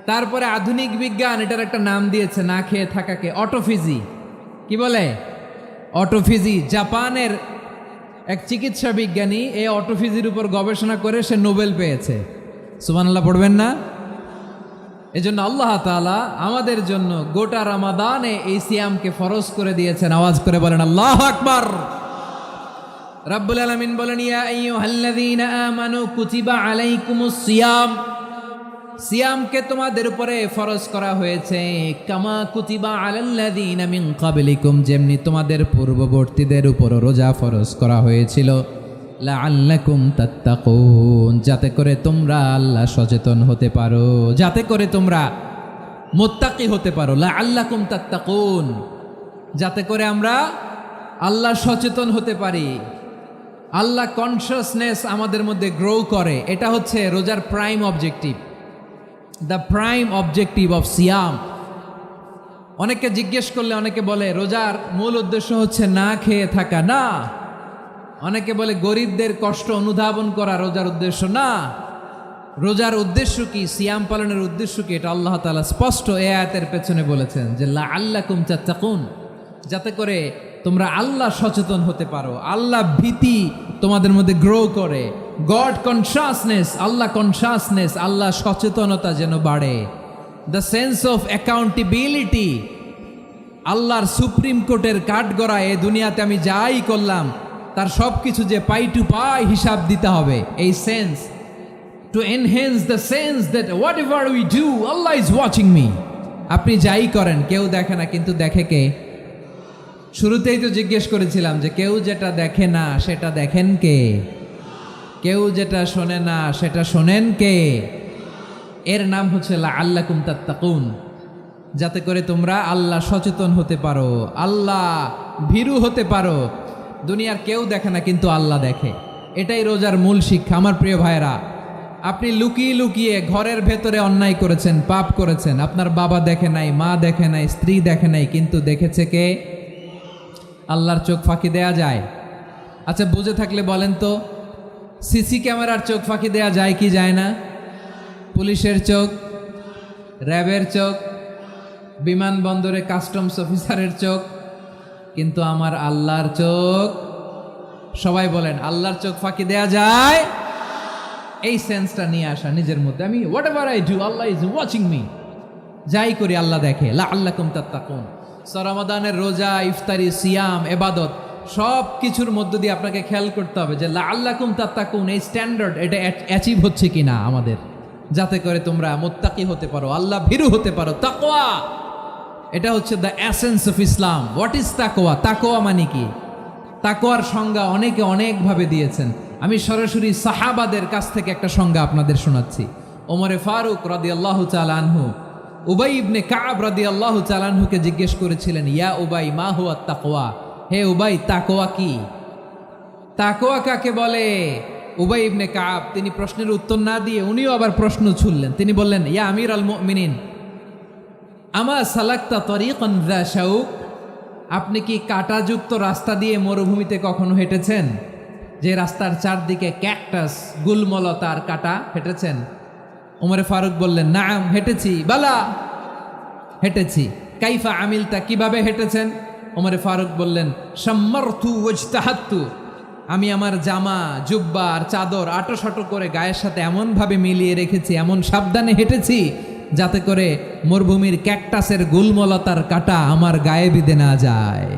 তারপরে আধুনিক বিজ্ঞান এটার একটা নাম দিয়েছে না খেয়ে থাকাকে, অটোফিজি। কি বলে? অটোফিজি। জাপানের এক চিকিৎসা বিজ্ঞানী এই অটোফিজির উপর গবেষণা করে সে নোবেল পেয়েছে। সুবহানাল্লাহ পড়বেন না? এজন্য আল্লাহ তাআলা আমাদের জন্য গোটা রমাদানে এই সিয়ামকে ফরজ করে দিয়েছেন। আওয়াজ করে বলেন আল্লাহু আকবার। রাব্বুল আলামিন বলেন, ইয়া আইয়ুহাল্লাযীনা আমানু কুতিবা আলাইকুমুস সিয়াম। সিয়ামকে তোমাদের উপরে ফরজ করা হয়েছে, কামা কুতিবা আলাল্লাযীনা মিন ক্বাবলিকুম, যেমনি তোমাদের পূর্ববর্তীদের উপর রোজা ফরজ করা হয়েছিল, লাআল্লাকুম তাত্তাকুন, যাতে করে তোমরা আল্লাহ সচেতন হতে পারো, যাতে করে তোমরা মুত্তাকি হতে পারো। লাআল্লাকুম তাত্তাকুন, যাতে করে আমরা আল্লাহ সচেতন হতে পারি, আল্লাহ কনসিয়াসনেস আমাদের মধ্যে গ্রো করে। এটা হচ্ছে রোজার prime objective, the prime objective of সিয়াম। অনেকে জিজ্ঞেস করলে অনেকে বলে রোজার মূল উদ্দেশ্য হচ্ছে না খেয়ে থাকা। না। অনেকে বলে গরিবদের কষ্ট অনুধাবন করা রোজার উদ্দেশ্য। না। রোজার উদ্দেশ্য কি? সিয়াম পালনের উদ্দেশ্য কি? এটা আল্লাহ তাআলা স্পষ্ট এই আয়াতের পেছনে বলেছেন যে লাআল্লাকুম তাত্তাকুন, যাতে করে তোমরা আল্লাহ সচেতন হতে পারো, আল্লাহ ভীতি তোমাদের মধ্যে গ্রো করে, গড কনসাসনেস, আল্লাহ কনসাসনেস, আল্লাহ সচেতনতা যেন বাড়ে, দ্য সেন্স অফ অ্যাকাউন্টেবিলিটি। আল্লাহর সুপ্রিম কোর্টের কাঠগড়া এ দুনিয়াতে আমি যাই করলাম তার সব কিছু যে পাই টু পাই হিসাব দিতে হবে, এই sense, two enhance the sense that what ever we do Allah is watching me. আপনি যাই করেন কেউ দেখে না, কিন্তু দেখে কে? শুরুতেই তো জিজ্ঞেস করেছিলাম যে কেউ যেটা দেখে না সেটা দেখেন কে? কেউ যেটা শোনে না সেটা শোনেন কে? এর নাম হচ্ছে লাআল্লাকুম তাত্তাকুন, যাতে করে তোমরা আল্লাহ সচেতন হতে পারো, আল্লাহ ভীরু হতে পারো। দুনিয়ার কেউ দেখে না, কিন্তু আল্লাহ দেখে। এটাই রোজার মূল শিক্ষা। আমার প্রিয় ভাইরা, আপনি লুকিয়ে লুকিয়ে ঘরের ভেতরে অন্যায় করেছেন, পাপ করেছেন, আপনার বাবা দেখে নাই, মা দেখে নাই, স্ত্রী দেখে নাই, কিন্তু দেখেছে কে? আল্লাহর চোখ ফাঁকি দেয়া যায়? আচ্ছা, বুঝে থাকলে বলেন তো, সিসি ক্যামেরার চোখ ফাঁকি দেয়া যায় কি যায় না? পুলিশের চোখ, র্যাবের চোখ, বিমানবন্দরে কাস্টমস অফিসারের চোখ, কিন্তু আমার আল্লাহর চোখ? সবাই বলেন আল্লাহর চোখ ফাঁকি দেয়া যায়? এই সেন্সটা নিয়ে আসা নিজের মধ্যে, আমি what ever I do Allah is watching me, যাই করি আল্লাহ দেখে। লাআল্লাকুম তাত্তাকুন। রমাদানের রোজা, ইফতারি, সিয়াম, ইবাদত সব কিছুর মধ্য দিয়ে আপনাকে খেয়াল করতে হবে যে লাআল্লাকুম তাত্তাকুন এই স্ট্যান্ডার্ড এটা অ্যাচিভ হচ্ছে কিনা আমাদের, যাতে করে তোমরা মুত্তাকি হতে পারো, আল্লাহ ভীরু হতে পারো। তাকওয়া, এটা হচ্ছে the essence of Islam. What is তাকওয়া? তাকওয়া মানে কি? তাকওয়ার সংজ্ঞা অনেকে অনেকভাবে দিয়েছেন। আমি সরাসরি সাহাবাদের কাছ থেকে একটা সংজ্ঞা আপনাদের শোনাচ্ছি। ওমরে ফারুক রাদিয়াল্লাহু তাআলা আনহু উবাই ইবনে কাব রাদিয়াল্লাহু তাআলা আনহুকে জিজ্ঞেস করেছিলেন, ইয়া উবাই মা হুয়া তাকওয়া, হে উবাই তাকওয়া কি? তাকওয়া কাকে বলে? উবাই ইবনে কাব তিনি প্রশ্নের উত্তর না দিয়ে উনিও আবার প্রশ্ন ছুড়লেন। তিনি বললেন, ইয়া আমির আল মুমিনিন, আমা সালাকতা তরিকান যা শাউক, আপনি কি কাঁটাযুক্ত রাস্তা দিয়ে মরুভূমিতে কখনো হেঁটেছেন? যে রাস্তার চারদিকে ক্যাকটাস, গুলমলতার কাঁটা, হেঁটেছেন? ওমরে ফারুক বললেন, নাম হেঁটেছি। বালা, হেঁটেছি। কাইফা আমিলতা, কিভাবে হেঁটেছেন? ওমরে ফারুক বললেন, শাম্মারতু ওয়াজতাহাতু, আমি আমার জামা জুব্বা আর চাদর আটোসাটো করে গায়ের সাথে এমনভাবে মিলিয়ে রেখেছি, এমন সাবধানে হেঁটেছি যাতে করে মরুভূমির ক্যাকটাসের গুলমলতার কাঁটা আমার গায়ে বিঁধে না যায়।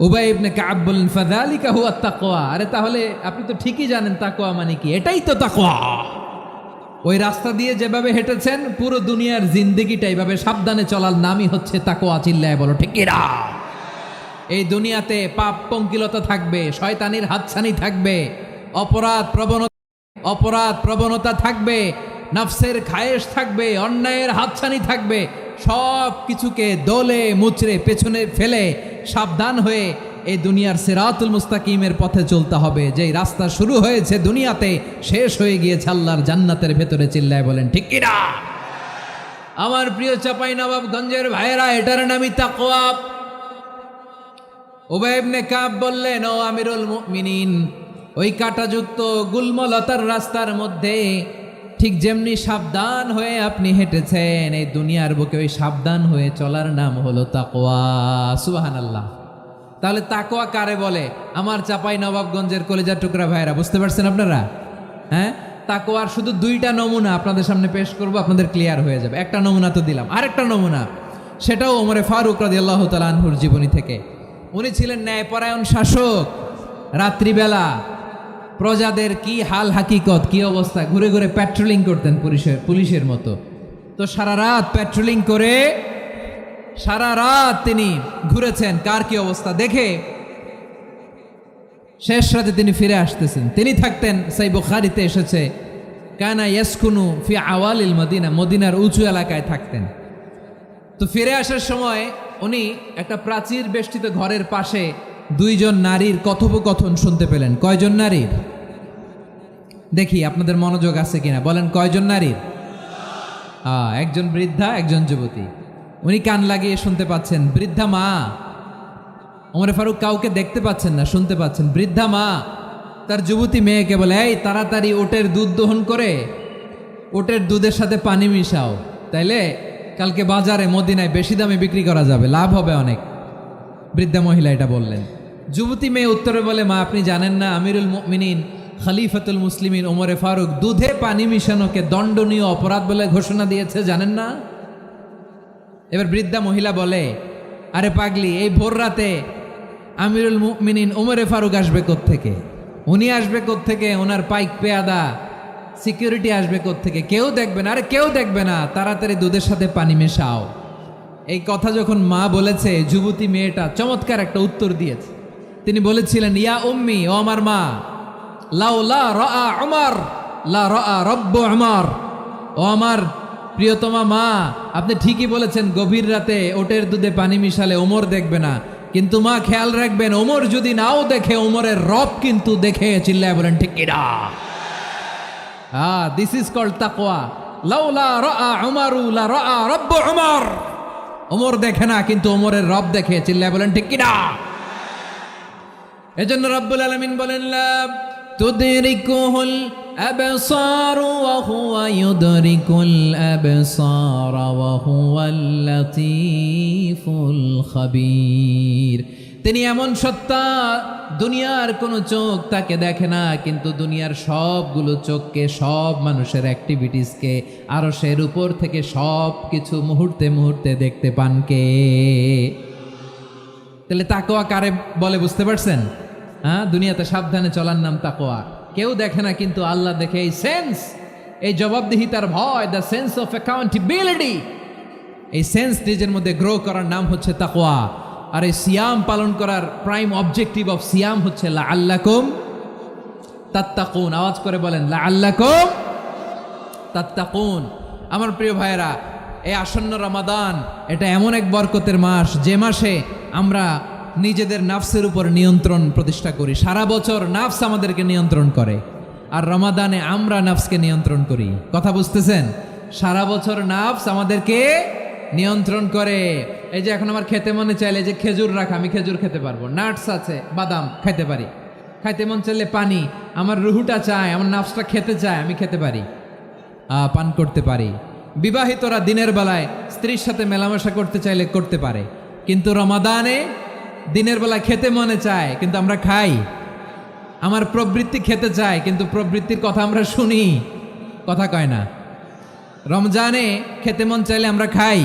উবাই ইবনে কাব বললেন, ফাযালিকা হুয়া তাকওয়া। আরে তাহলে আপনি তো ঠিকই জানেন তাকওয়া মানে কি, এটাই তো তাকওয়া। ওই রাস্তা দিয়ে যেভাবে হেঁটেছেন পুরো দুনিয়ার জিন্দেগিটা এইভাবে সাবধানে চলার নামই হচ্ছে তাকওয়া। চিল্লায় বলো ঠিক কিনা? এই দুনিয়াতে পাপ পঙ্কিলতা থাকবে, শয়তানির হাতছানি থাকবে, অপরাধ প্রবণতা থাকবে, নফসের খায়েশ থাকবে, অন্যায়ের হাতছানি থাকবে। সব কিছুকে দলে মুচড়ে পেছনে ফেলে সাবধান হয়ে এই দুনিয়ার সিরাতুল মুস্তাকিমের পথে চলতে হবে। যেই রাস্তা শুরু হয়েছে দুনিয়াতে শেষ হয়ে গিয়েছে আল্লাহর জান্নাতের ভেতরে। চিল্লায় বলেন ঠিক কিনা? আমার প্রিয় চাঁপাইনবাবগঞ্জের ভাইয়েরা, এটার নামই তাকওয়া। উবাই ইবনে কাব বললেন, ও আমিরুল মুমিনিন, ওই কাঁটাযুক্ত গুলমলতার রাস্তার মধ্যে ঠিক যেমনি সাবধান হয়ে আপনি হেঁটেছেন, এই দুনিয়ার বুকে ওই সাবধান হয়ে চলার নাম হলো তাকওয়া। সুবহানাল্লাহ। তাহলে তাকওয়া কারে বলে? আমার চাঁপাইনবাবগঞ্জের কলিজার টুকরা ভাইয়েরা, বুঝতে পারছেন আপনারা? হ্যাঁ, তাকওয়ার শুধু দুইটা নমুনা আপনাদের সামনে পেশ করব, আপনাদের ক্লিয়ার হয়ে যাবে। একটা নমুনা তো দিলাম, আরেকটা নমুনা, সেটাও ওমরে ফারুক রাদিয়াল্লাহু তাআলা আনহুর জীবনী থেকে। উনি ছিলেন ন্যায়পরায়ণ শাসক। রাত্রিবেলা প্রজাদের কি হাল হাকিকত, কি অবস্থা, ঘুরে ঘুরে প্যাট্রোলিং করতেন পুলিশের মতো। তো সারা রাত প্যাট্রোলিং করে সারা রাত তিনি ঘুরেছেন কার কি অবস্থা দেখে। শেষ রাতে তিনি ফিরে আসতেছেন। তিনি থাকতেন, সেই বুখারীতে এসেছে, কানা ইয়াসকুনু ফি আওয়ালিল মদিনা, মদিনার উঁচু এলাকায় থাকতেন। তো ফিরে আসার সময় উনি একটা প্রাচীর বেষ্টিত ঘরের পাশে দুইজন নারীর কথোপকথন শুনতে পেলেন। কয়জন নারীর? দেখি আপনাদের মনোযোগ আছে কিনা, বলেন কয়জন নারীর? একজন বৃদ্ধা, একজন যুবতী। উনি কান লাগিয়ে শুনতে পাচ্ছেন। বৃদ্ধা মা, ওমরে ফারুক কাউকে দেখতে পাচ্ছেন না, শুনতে পাচ্ছেন। বৃদ্ধা মা তার যুবতী মেয়েকে বলে, এই তাড়াতাড়ি ওটের দুধ দহন করে ওটের দুধের সাথে পানি মিশাও, তাইলে কালকে বাজারে মদিনায় বেশি দামে বিক্রি করা যাবে, লাভ হবে অনেক। বৃদ্ধা মহিলা এটা বললেন। যুবতী মেয়ে উত্তরে বলে, মা আপনি জানেন না আমিরুল মুমিনিন খলিফাতুল মুসলিমিন ওমরে ফারুক দুধে পানি মিশানোকে দণ্ডনীয় অপরাধ বলে ঘোষণা দিয়েছে, জানেন না? এবার বৃদ্ধা মহিলা বলে, আরে পাগলি, এই ভোর রাতে আমিরুল মুমিনিন ওমরে ফারুক আসবে কোত্থেকে? উনি আসবে কোত্থেকে? ওনার পাইক পেয়াদা সিকিউরিটি আসবে কোত্থেকে? কেউ দেখবে না। আরে কেউ দেখবে না, তাড়াতাড়ি দুধের সাথে পানি মেশাও। এই কথা যখন মা বলেছে, যুবতী মেয়েটা চমৎকার একটা উত্তর দিয়েছে। তিনি বলেছিলেন, ইয়া উম্মি, ও আমার মা, লাউলা রাআ উমর লা রাআ রব্বু উমর। ও আমার প্রিয়তমা মা, আপনি ঠিকই বলেছেন, গভীর রাতে ওটের দুধে পানি মিশালে ওমর দেখবে না, কিন্তু মা খেয়াল রাখবেন, ওমর যদি নাও দেখে, ওমরের রব কিন্তু দেখে। চিল্লায় বলেন ঠিক কিনা? দিস ইজ কল্ড তাকওয়া। লাউলা রাআ উমরু লা রাআ রব্বু উমর। ওমর দেখে না, কিন্তু ওমরের রব দেখে। চিল্লায় বলেন ঠিক কিনা? এজন্য রব্বুল আলামিন বলেন, লা তুদরিকুহুল আবসার ওয়া হুয়া ইউদরিকুল আবসার ওয়া হুয়াল লাতীফুল খাবীর। তিনি এমন সত্তা, দুনিয়ার কোনো চোখ তাকে দেখে না, কিন্তু দুনিয়ার সবগুলো চোখকে, সব মানুষের অ্যাক্টিভিটিসকে আরশের উপর থেকে সব কিছু মুহূর্তে মুহূর্তে দেখতে পান কে? তাহলে তাকওয়া কারে বলে বুঝতে পারছেন? দুনিয়াতে সাবধানে চলার নাম তাকওয়া। কেউ দেখে না, কিন্তু আল্লাহ দেখে। এই সেন্স, এই জবাবদিহিতার ভয়, দ্য সেন্স অফ অ্যাকাউন্টেবিলিটি, এই সেন্স নিজের মধ্যে গ্রো করার নাম হচ্ছে তাকওয়া। আর এই সিয়াম পালন করার প্রাইম অবজেক্টিভ অফ সিয়াম হচ্ছে লাআল্লাকুম তাত্তাকুন। আওয়াজ করে বলেন, লাআল্লাকুম তাত্তাকুন। আমার প্রিয় ভাইয়েরা, এই আসন্ন রমাদান, এটা এমন এক বরকতের মাস, যে মাসে আমরা নিজেদের নাফসের উপর নিয়ন্ত্রণ প্রতিষ্ঠা করি। সারা বছর নাফস আমাদেরকে নিয়ন্ত্রণ করে, আর রমাদানে আমরা নাফসকে নিয়ন্ত্রণ করি। কথা বুঝতেছেন? সারা বছর নাফস আমাদেরকে নিয়ন্ত্রণ করে। এই যে এখন আমার খেতে মনে চাইলে যে খেজুর রাখা, আমি খেজুর খেতে পারবো, নাটস আছে, বাদাম খাইতে পারি। খাইতে মন চাইলে পানি, আমার রুহুটা চায়, আমার নাফসটা খেতে চায়, আমি খেতে পারি, পান করতে পারি। বিবাহিতরা দিনের বেলায় স্ত্রীর সাথে মেলামেশা করতে চাইলে করতে পারে, কিন্তু রমাদানে দিনের বেলায় খেতে মনে চায়, কিন্তু আমরা খাই? আমার প্রবৃত্তি খেতে চায়, কিন্তু প্রবৃত্তির কথা আমরা শুনি, কথা কয় না। রমজানে খেতে মন চাইলে আমরা খাই,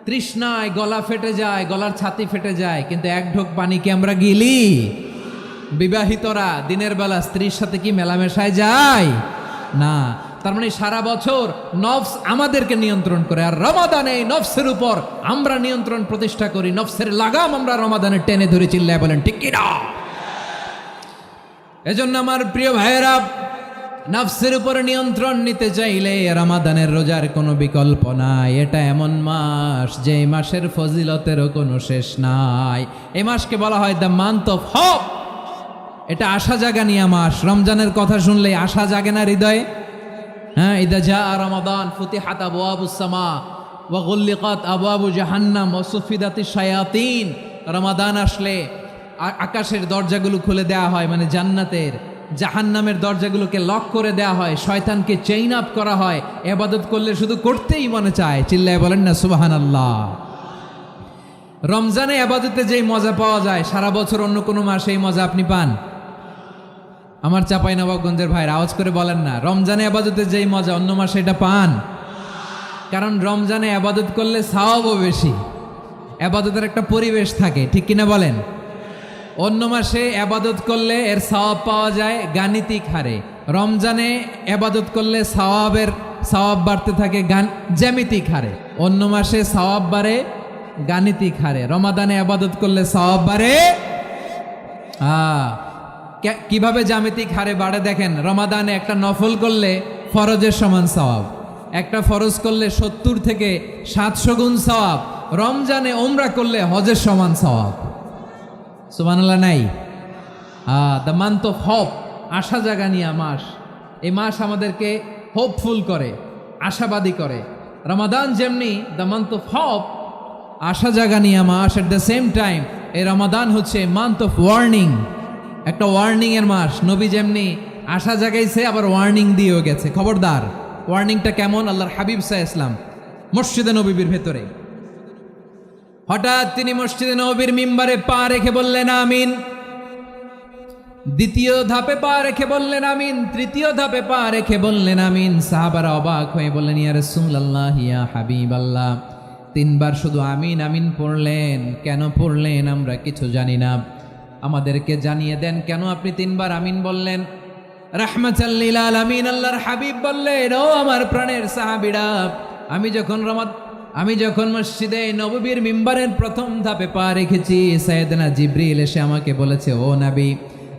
তৃষ্ণায় গলা ফেটে যায়, গলার ছাতি ফেটে যায়, কিন্তু এক ঢোক পানি কি আমরা গিলি? বিবাহিতরা দিনের বেলা স্ত্রীর সাথে কি মেলামেশায় যায় না। তার মানে সারা বছর নফস আমাদেরকে নিয়ন্ত্রণ করে, আর রমাদানে এই নফসের উপর আমরা নিয়ন্ত্রণ প্রতিষ্ঠা করি। নফসের লাগাম আমরা রমাদানে টেনে ধরে, চিল্লায় বলেন ঠিক কিনা? এজন্য আমার প্রিয় ভাইয়েরা, নফসের উপরে নিয়ন্ত্রণ নিতে চাইলে রমাদানের রোজার কোনো বিকল্প নাই। এটা এমন মাস যে মাসের ফজিলতেরও কোনো শেষ নাই। এই মাসকে বলা হয় দ্য মান্থ অফ হোপ। এটা আশা জাগানিয়া মাস। রমজানের কথা শুনলে আশা জাগে না হৃদয়ে? হ্যাঁ, ইদা জা রমাদান ফুতিহাত আবওয়াবুস সামা ওয়া গুল্লিকাত আবওয়াবু জাহান্নাম ওয়া সুফিদাতিশ শায়াতিন। রমাদান আসলে আকাশের দরজাগুলো খুলে দেওয়া হয়, মানে জান্নাতের। জাহান্নামের দরজাগুলোকে লক করে দেওয়া হয়, শয়তানকে চেইন আপ করা হয়। ইবাদত করলে শুধু করতেই মনে চায়, চিল্লায় বলেন না সুবহানাল্লাহ। রমজানে ইবাদতে যেই মজা পাওয়া যায়, সারা বছর অন্য কোনো মাসে এই মজা আপনি পান? আমার চাঁপাইনবাবগঞ্জের ভাইরা আওয়াজ করে বলেন না, রমজানে ইবাদতে যেই মজা অন্য মাসে এটা পান? কারণ রমজানে ইবাদত করলে সওয়াবও বেশি, ইবাদতের একটা পরিবেশ থাকে, ঠিক কিনা বলেন? অন্য মাসে ইবাদত করলে এর সওয়াব পাওয়া যায় গাণিতিক হারে, রমজানে ইবাদত করলে সওয়াব বাড়তে থাকে জ্যামিতিক হারে। অন্য মাসে সওয়াব বাড়ে গাণিতিক হারে, রমাদানে ইবাদত করলে সওয়াব বাড়ে কিভাবে জ্যামিতিক হারে বাড়ে দেখেন। রমাদানে একটা নফল করলে ফরজের সমান সওয়াব, একটা ফরজ করলে 70 থেকে 700 গুণ সওয়াব। রমজানে ওমরা করলে হজের সমান সওয়াব। সুবহানাল্লাহ নাই? দ্য মান্থ অফ হোপ, আশা জাগানিয়া মাস। এই মাস আমাদেরকে হোপফুল করে, আশাবাদী করে। রমাদান যেমনি দ্য মান্থ অফ হোপ, আশা জাগানিয়া মাস, এট দ্য সেম টাইম এই রমাদান হচ্ছে মান্থ অফ ওয়ার্নিং, একটা ওয়ার্নিং এর মাস। নবী যেমনি আশা জাগাইছে, আবার ওয়ার্নিং দিয়েও গেছে, খবরদার। ওয়ার্নিংটা কেমন? আল্লাহর হাবিব সাল্লাল্লাহু আলাইহি ওয়াসাল্লাম মসজিদে নববীর ভেতরে, হঠাৎ তিনি মসজিদে নববীর মিম্বারে পা রেখে বললেন আমিন। দ্বিতীয় ধাপে পা রেখে বললেন আমিন, তৃতীয় ধাপে পা রেখে বললেন আমিন। সাহাবারা অবাক হয়ে বললেন ইয়া রাসূলুল্লাহ, ইয়া হাবিবাল্লাহ, 3 বার শুধু আমিন আমিন পড়লেন, কেন পড়লেন আমরা কিছু জানি না, আমাদেরকে জানিয়ে দেন কেন আপনি 3 বার আমিন বললেন। রাহমাতাল লিল আলামিন আল্লাহর হাবিব বললেন, ও আমার প্রাণের সাহাবীরা, আমি যখন মসজিদে নববীর মিম্বারের প্রথম ধাপে পা রেখেছি, সাইয়েদনা জিবরিল এসে আমাকে বলেছে, ও নবী,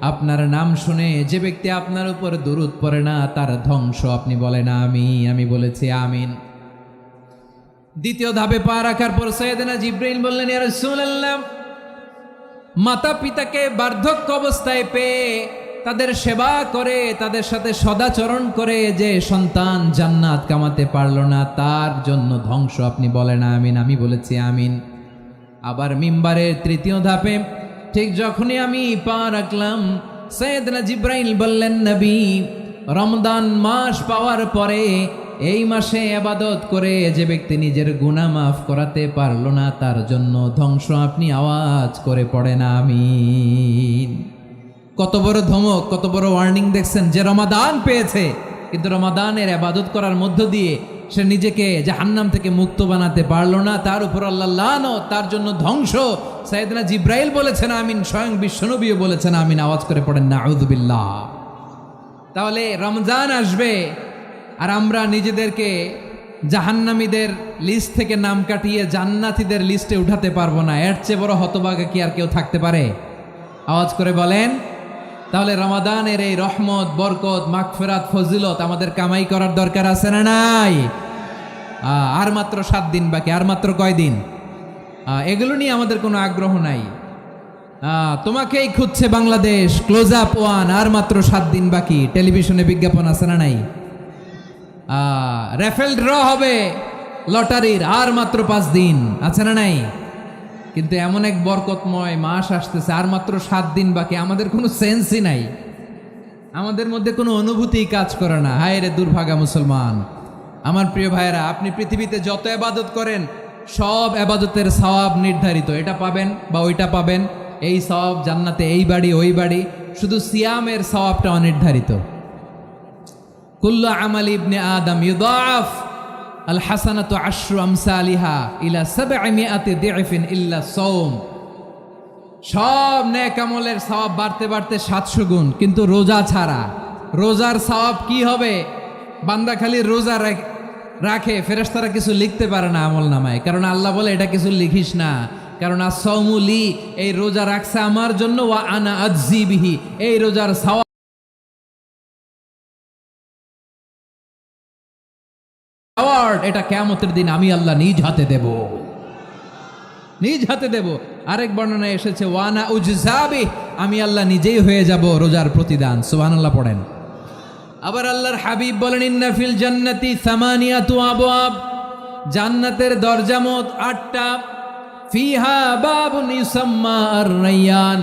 আপনার নাম শুনে যে ব্যক্তি আপনার উপর দুরূদ পড়ে না তার ধ্বংস আপনি বলেন আমিন। আমি বলেছি আমিন। দ্বিতীয় ধাপে পা রাখার পর সাইয়েদনা জিবরিল বললেন, ইয়া রাসূলুল্লাহ, মাতা পিতাকে বার্ধক্য অবস্থায় পেয়ে তাদের সেবা করে, তাদের সাথে সদাচরণ করে যে সন্তান জান্নাত কামাতে পারলো না, তার জন্য ধ্বংস আপনি বলেন আমিন। আমি বলেছি আমিন। আবার মিম্বারের তৃতীয় ধাপে ঠিক যখনই আমি পা রাখলাম, সাইয়েদনা জিবরাইল বললেন, নবী, রমজান মাস পাওয়ার পরে এই মাসে ইবাদত করে যে ব্যক্তি নিজের গুনাহ মাফ করাতে পারলো না, তার জন্য ধ্বংস আপনি আওয়াজ করে পড়েন আমিন। কত বড় ধমক, কত বড় ওয়ার্নিং দেখছেন। যে রমাদান পেয়েছে, কিন্তু রমাদানের ইবাদত করার মধ্য দিয়ে সে নিজেকে জাহান্নাম থেকে মুক্ত বানাতে পারলো না, তার উপর আল্লাহ লানত, তার জন্য ধ্বংস। সাইয়েদনা জিবরাইল বলেছেন আমিন, স্বয়ং বিশ্বনবীও বলেছেন আমিন। আওয়াজ করে পড়েন নাউযু বিল্লাহ। তাহলে রমজান আসবে আর আমরা নিজেদেরকে জাহান্নামীদের লিস্ট থেকে নাম কাটিয়ে জান্নাতীদের লিস্টে উঠাতে পারবো না। এর চেয়ে বড় হতভাগা কি আর কেউ থাকতে পারে? আওয়াজ করে বলেন। তাহলে রমাদানের এই রহমত, বরকত, মাগফিরাত, ফজিলত আমাদের কামাই করার দরকার আছে না নাই? আর মাত্র 7 দিন বাকি। আর মাত্র কয় দিন? এগুলো নিয়ে আমাদের কোনো আগ্রহ নাই। তোমাকেই খুঁজছে বাংলাদেশ, ক্লোজ আপ 1, আর মাত্র 7 দিন বাকি। টেলিভিশনে বিজ্ঞাপন আছে না নাই? রেফেল ড্র হবে লটারির, আর মাত্র 5 দিন আছে না নাই? কিন্তু এমন এক বরকতময় মাস আসতেছে, আর মাত্র 7 দিন বাকি। আমাদের কোনো সেন্সই নাই, আমাদের মধ্যে কোনো অনুভূতি কাজ করে না। হায় রে দুর্ভাগা মুসলমান। আমার প্রিয় ভাইয়েরা, আপনি পৃথিবীতে যত ইবাদত করেন সব ইবাদতের সওয়াব নির্ধারিত। এটা পাবেন বা ওইটা পাবেন, এই সওয়াব জান্নাতে, এই বাড়ি ওই বাড়ি। শুধু সিয়ামের সওয়াবটা অনির্ধারিত। কুল্লু আমালি ইবনে আদম ইউদাফ আল হাসানাতু আশরু আমসালিহা ইলা 700 দি'ফিন ইল্লা সাওম। সব নেক আমলের সওয়াব বাড়তে বাড়তে 700 গুণ, কিন্তু রোজা ছাড়া। রোজার সওয়াব কি হবে? বান্দা খালি রোজা রাখে, ফেরেশতারা কিছু লিখতে পারে না আমল নামায়, কারণ আল্লাহ বলে এটা কিছু লিখিস না, কারণ as-সাওমু লি, এই রোজা রাখছে আমার জন্য, ওয়া আনা আজজি বিহি, এই রোজার সওয়াব এটা কিয়ামতের দিন আমি আল্লাহ নিজ হাতে দেব, নিজ হাতে দেব। আরেক বর্ণনায় এসেছে ওয়ানা উজজাবি, আমি আল্লাহ নিজেই হয়ে যাব রোজার প্রতিদান। সুবহানাল্লাহ পড়েন। আবার আল্লাহর হাবিব বলেন ইন্না ফিল জান্নাতি সামানিয়াতু আবওয়াব, জান্নাতের দরজা মোট 8টা। ফিহা বাবুন ইউসাম্মা আর-রায়্যান,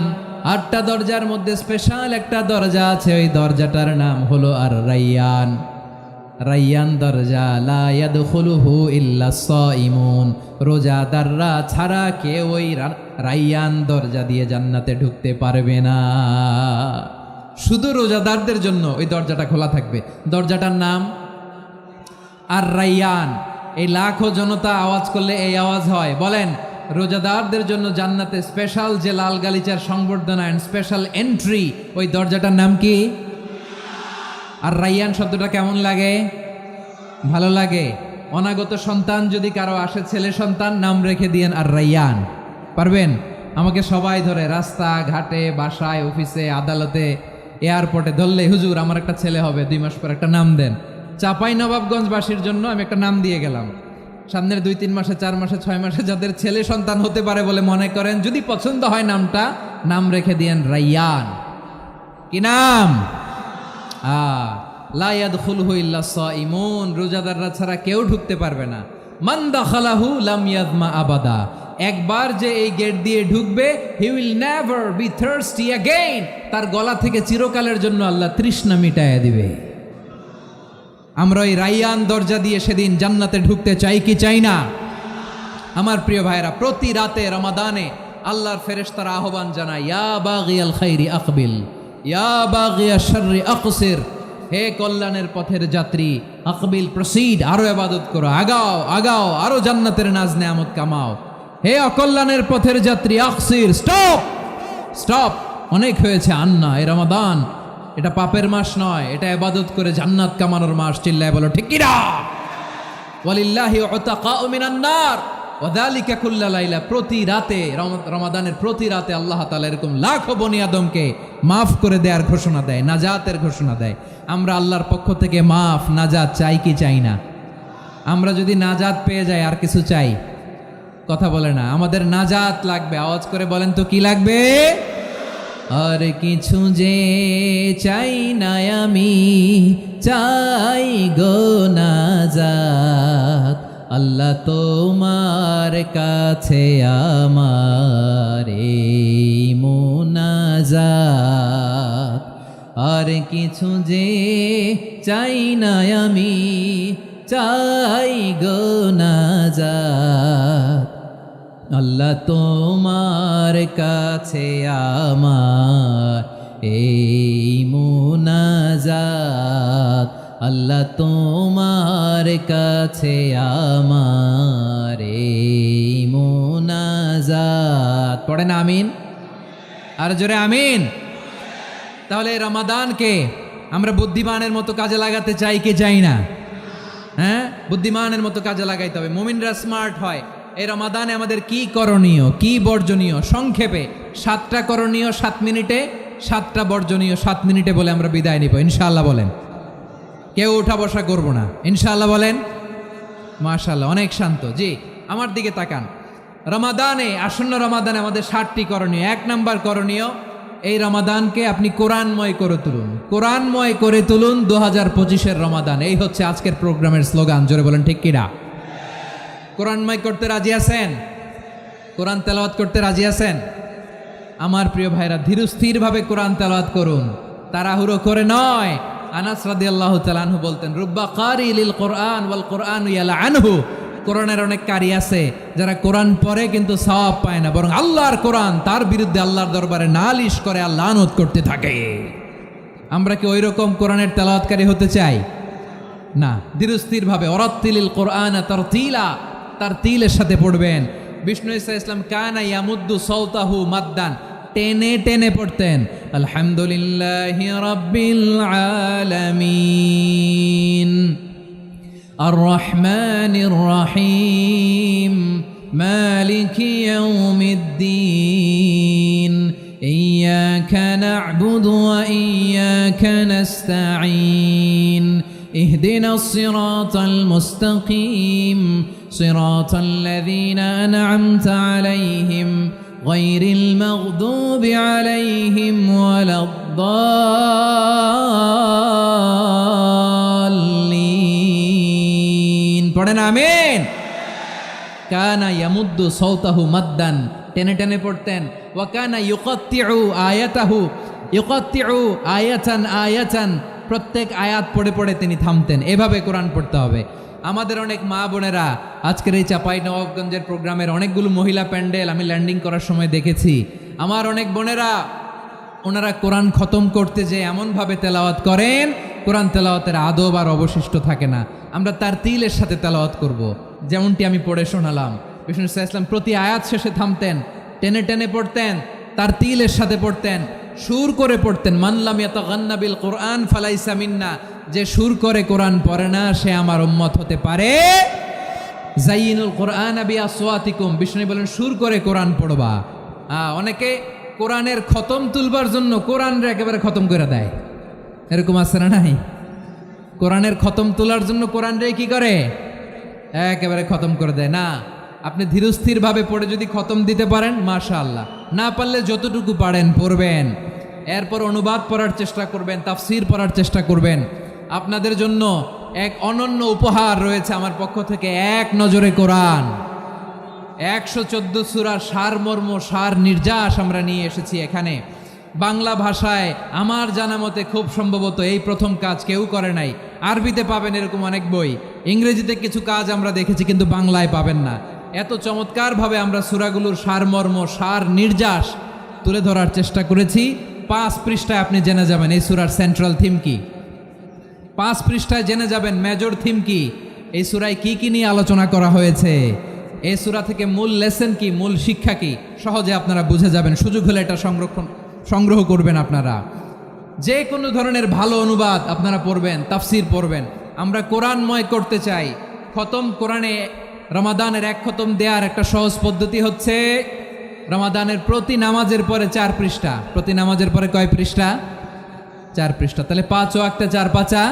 8টা দরজার মধ্যে স্পেশাল একটা দরজা আছে, ওই দরজাটার নাম হলো আর-রায়্যান। রায়্যান দরজা, লা ইয়াদখুলুহু ইল্লা সাইমুন, রোজাদাররা ছাড়া কেউ ওই রায়্যান দরজা দিয়ে জান্নাতে ঢুকতে পারবে না। শুধু রোজাদারদের জন্য ওই দরজাটা খোলা থাকবে। দরজাটার নাম আর-রায়্যান। এই লাখো জনতা আওয়াজ করলে এই আওয়াজ হয়, বলেন রোজাদারদের জন্য জান্নাতে স্পেশাল যে লাল গালিচার সংবর্ধনা এন্ড স্পেশাল এন্ট্রি, ওই দরজাটার নাম কি? আর রায়্যান শব্দটা কেমন লাগে? ভালো লাগে। অনাগত সন্তান যদি কারো আসে, ছেলে সন্তান, নাম রেখে দিয়েন আর রায়্যান। পারবেন? আমাকে সবাই ধরে রাস্তা ঘাটে, বাসায়, অফিসে, আদালতে, এয়ারপোর্টে ধরলে, হুজুর আমার একটা ছেলে হবে 2 মাস পর, একটা নাম দেন। চাঁপাইনবাবগঞ্জবাসীর জন্য আমি একটা নাম দিয়ে গেলাম। সামনের 2-3 মাসে, 4 মাসে, 6 মাসে যাদের ছেলে সন্তান হতে পারে বলে মনে করেন, যদি পছন্দ হয় নামটা, নাম রেখে দিয়েন রায়্যান। কি নাম? লা ইয়াদখুলুহু ইল্লা সাইমুন, রোজাদাররা ছাড়া কেউ ঢুকতে পারবে না। মান দাখালাহু লাম ইয়াযমা আবাদা, একবার যে এই গেট দিয়ে ঢুকবে, he will never be thirsty again, তার গলা থেকে চিরকালের জন্য আল্লাহ তৃষ্ণা মিটাইয়া দিবে। আমরা এই রায়্যান দরজা দিয়ে সেদিন জান্নাতে ঢুকতে চাই কি চাই না? আমার প্রিয় ভাইরা, প্রতি রাতে রমাদানে আল্লাহর ফেরেশতারা আহ্বান জানায়, ইয়া বাগিয়াল খাইরি আকবিল, ইয়া বাগিয়াশ শাররি আকসির, হে কল্যাণের পথের যাত্রী, আকবিল প্রসিড, আরো ইবাদত করো, আগাও আগাও, আরো জান্নাতের নাজ নেয়ামত কামাও। হে অকল্যাণের পথের যাত্রী, আকসির, স্টপ স্টপ, অনেক হয়েছে। আন্না, এ রমাদান এটা পাপের মাস নয়, এটা ইবাদত করে জান্নাত কামানোর মাস। চিল্লায় বলো ঠিক কি না? ওয়ালিল্লাহি উতাকাউ মিনান নার ওয়া যালিকা কুল্লা লাইলা, প্রতি রাতে, রমাদানের প্রতি রাতে আল্লাহ তাআলা এরকম লাখো বনি আদমকে মাফ করে দেওয়ার ঘোষণা দেয়, নাজাতের ঘোষণা দেয়। আমরা আল্লাহর পক্ষ থেকে মাফ, নাজাত চাই কি চাই না? আমরা যদি নাজাত পেয়ে যাই আর কিছু চাই? কথা বলে না। আমাদের নাজাত লাগবে। আওয়াজ করে বলেন তো কি লাগবে? আর কিছু যে চাই না আমি, চাই গো নাজাত, আল্লাহ তোমার কাছে আমার এই মুনাজাত। আর কিছু যে চাই না আমি, চাই গো নাজাত, আল্লাহ তোমার কাছে আমার এই মুনাজাত, আল্লাহ তোমার কাছে আমার এই মুনাজাত। পড়েন আমিন, আর জোরে আমিন। তাহলে রমাদানকে আমরা বুদ্ধিমানের মতো কাজে লাগাতে চাই কি চাই না? হ্যাঁ, বুদ্ধিমানের মতো কাজে লাগাইতে হবে। মুমিনরা স্মার্ট হয়। এই রমাদানে আমাদের কি করণীয়, কি বর্জনীয়? সংক্ষেপে 7টা করণীয় 7 মিনিটে, 7টা বর্জনীয় 7 মিনিটে বলে আমরা বিদায় নিব ইনশাআল্লাহ। বলেন, কেউ উঠা বসা করবো না ইনশাআল্লাহ। বলেন মাশাআল্লাহ, অনেক শান্ত। জি, আমার দিকে তাকান। রমাদানে, আসন্ন রমাদানে আমাদের 7টি করণীয়। 1 নাম্বার করণীয়, এই রমাদানকে আপনি কোরআনময় করে তুলুন। কোরআনময় করে তুলুন 2025-এর রমাদান। এই হচ্ছে আজকের প্রোগ্রামের স্লোগান। জোরে বলেন ঠিক কিনা? কোরআনময় করতে রাজি আছেন? কোরআন তেলাওয়াত করতে রাজি আছেন? আমার প্রিয় ভাইরা, ধীরস্থিরভাবে কোরআন তেলাওয়াত করুন, তাড়াহুড়ো করে নয়। আনাস রাদিয়াল্লাহু তাআলা আনহু বলতেন, রুব্বা কারি লিল কোরআন ওয়াল কোরআন ইয়ালানহু, কোরআনের অনেক কারি আছে যারা কোরআন পড়ে কিন্তু সওয়াব পায় না, বরং আল্লাহর কোরআন তার বিরুদ্ধে আল্লাহর দরবারে নালিশ করে আর লানত করতে থাকে। আমরা কি ওই রকম কোরআনের তেলাওয়াতকারী হতে চাই? না। ধীরস্থিরভাবে ওরাত্তিলিল কোরআন তারতিলা, তারতিলের সাথে পড়বেন। বিষ্ণু ঈসা ইসলাম কানা ইয়ামুদ্দু সাওতাহু মাদ্দান, টেনে টেনে পড়তেন। আলহামদুলিল্লাহি রাব্বিল আলামিন আর রহমানির রহিম মালিকি ইয়াউমিদ্দিন ইয়্যাকা না'বুদু ওয়া ইয়্যাকা নাস্তাঈন اهدنا الصراط المستقيم صراط الذين أنعمت عليهم غير المغضوب عليهم ولا الضالين পড়েন আমিন। কানা ইয়ামুদ্দু সাওতাহু মাদ্দান, টেনে টেনে পড়তেন। ওয়া কানা ইউকাত্তিউ আয়াতাহু, ইউকাত্তিউ আয়াতান আয়াতান, প্রত্যেক আয়াত পড়ে পড়ে তিনি থামতেন। এভাবে কোরআন পড়তে হবে। আমাদের অনেক মা বোনেরা আজকের এই চাঁপাইনবাবগঞ্জের প্রোগ্রামের অনেকগুলো মহিলা প্যান্ডেল আমি ল্যান্ডিং করার সময় দেখেছি। আমার অনেক বোনেরা ওনারা কোরআন খতম করতে যে এমনভাবে তেলাওয়াত করেন, কোরআন তেলাওয়াতের আদব আর অবশিষ্ট থাকে না। আমরা তার তিলের সাথে তেলাওয়াত করব, যেমনটি আমি পড়ে শোনালাম। বিষ্ণু ইসলাম প্রতি আয়াত শেষে থামতেন, টেনে টেনে পড়তেন, তার তিলের সাথে পড়তেন, সুর করে পড়তেন। মানলাম ইয়াতাগান্না বিল কোরআন ফালাইসা মিন্না, যে সুর করে কোরআন পড়ে না সে আমার উম্মত হতে পারে। জাইনুল কোরআন বিআসওয়াতিকুম, বিষ্ণু বলেন সুর করে কোরআন পড়বা। অনেকে কোরআনের খতম তুলবার জন্য কোরআনরে একেবারে খতম করে দেয়, এরকম আছে না নাই? কোরআনের খতম তোলার জন্য কোরআনরে কি করে? একেবারে খতম করে দেয়। না, আপনি ধীরস্থিরভাবে পড়ে যদি খতম দিতে পারেন মাশাআল্লাহ, না পারলে যতটুকু পারেন পড়বেন। এরপর অনুবাদ পড়ার চেষ্টা করবেন, তাফসির পড়ার চেষ্টা করবেন। আপনাদের জন্য এক অনন্য উপহার রয়েছে আমার পক্ষ থেকে, এক নজরে কোরআন। 114 সূরার সারমর্ম, সার নির্যাস আমরা নিয়ে এসেছি এখানে বাংলা ভাষায়। আমার জানা মতে খুব সম্ভবত এই প্রথম কাজ কেউ করে নাই। আরবিতে পাবেন এরকম অনেক বই, ইংরেজিতে কিছু কাজ আমরা দেখেছি, কিন্তু বাংলায় পাবেন না। এত চমৎকারভাবে আমরা সূরাগুলোর সারমর্ম, সার নির্যাস তুলে ধরার চেষ্টা করেছি। 5 পৃষ্ঠায় আপনি জেনে যাবেন এই সূরার সেন্ট্রাল থিম কি। 5 পৃষ্ঠায় জেনে যাবেন মেজর থিম কি, এই সূরায় কি কি নিয়ে আলোচনা করা হয়েছে, এই সূরা থেকে মূল লেসন কি, মূল শিক্ষা কি, সহজে আপনারা বুঝে যাবেন। সুযোগ হলে এটা সংগ্রহ করবেন। আপনারা যে কোনো ধরনের ভালো অনুবাদ আপনারা পড়বেন, তাফসির পড়বেন। আমরা কোরআনময় করতে চাই। খতম কোরআনে রমাদানের 1 খতম দেওয়ার একটা সহজ পদ্ধতি হচ্ছে রমাদানের প্রতি নামাজের পরে 4 পৃষ্ঠা। প্রতি নামাজের পরে কয় পৃষ্ঠা? 4 পৃষ্ঠা। তাহলে 5 ওয়াক্তে 4 পাঁচা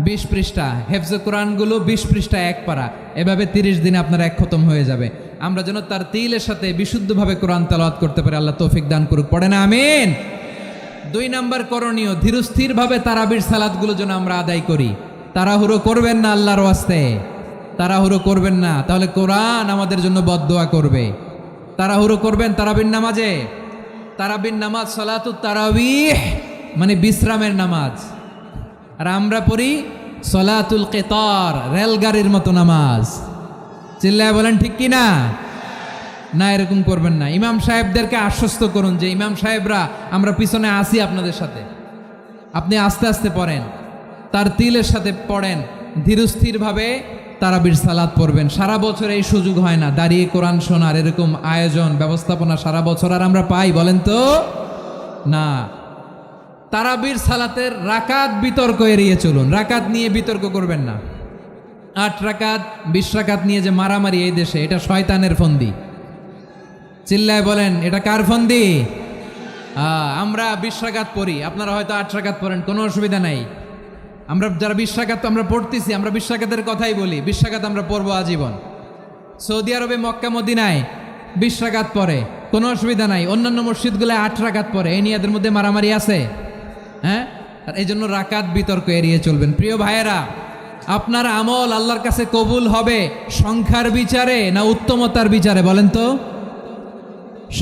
20 পৃষ্ঠা। হেফজে কোরআনগুলো 20 পৃষ্ঠা 1 পারা। এভাবে 30 দিনে আপনার 1 খতম হয়ে যাবে। আমরা যেন তার তিলের সাথে বিশুদ্ধভাবে কোরআন তেলাওয়াত করতে পারি। আল্লাহ তৌফিক দান করুক। পড়ে না আমিন। 2 নাম্বার করণীয়, ধীরস্থিরভাবে তারাবির সালাতগুলো যেন আমরা আদায় করি। তাড়াহুড়ো করবেন না আল্লাহর ওয়াস্তে, তাড়াহুড়ো করবেন না, তাহলে কোরআন আমাদের জন্য বদদোয়া করবে। তাড়াহুড়ো করবেন তারাবির নামাজে। তারাবির নামাজ সালাতুত তারাবিহ মানে বিশ্রামের নামাজ। আর আমরা পড়ি সলাতুল কিতার, রেলগাড়ির মতো নামাজ। চিল্লায় বলেন ঠিক কি না? না, এরকম করবেন না। ইমাম সাহেবদেরকে আশ্বস্ত করুন যে ইমাম সাহেবরা আমরা পিছনে আসি আপনাদের সাথে, আপনি আস্তে আস্তে পড়েন, তার তিলের সাথে পড়েন, ধীরস্থিরভাবে তারাবির সালাত পড়বেন। সারা বছর এই সুযোগ হয় না দাঁড়িয়ে কোরআন শোনার, এরকম আয়োজন ব্যবস্থাপনা সারা বছর আর আমরা পাই বলেন তো? না। তারাবির সালাতের রাকাত বিতর্ক এড়িয়ে চলুন। রাকাত নিয়ে বিতর্ক করবেন না। 8 রাকাত 20 রাকাত নিয়ে যে মারামারি এই দেশে, এটা শয়তানের ফন্দি। চিল্লায় বলেন এটা কার ফন্দি? আমরা 20 রাকাত পড়ি, আপনারা হয়তো 8 রাকাত পড়েন, কোনো অসুবিধা নাই। আমরা যারা 20 রাকাত তো আমরা পড়তেছি, আমরা 20 রাকাতের কথাই বলি। 20 রাকাত আমরা পড়বো আজীবন। সৌদি আরবে মক্কা মদিনায় 20 রাকাত পড়ে, কোনো অসুবিধা নাই। অন্যান্য মসজিদগুলো 8 রাকাত পড়ে, এই নিয়ে এদের মধ্যে মারামারি আছে? হ্যাঁ, আর এই জন্য রাকাত বিতর্ক এড়িয়ে চলবেন। প্রিয় ভাইয়েরা, আপনার আমল আল্লাহর কাছে কবুল হবে সংখ্যার বিচারে না উত্তমতার বিচারে বলেন তো?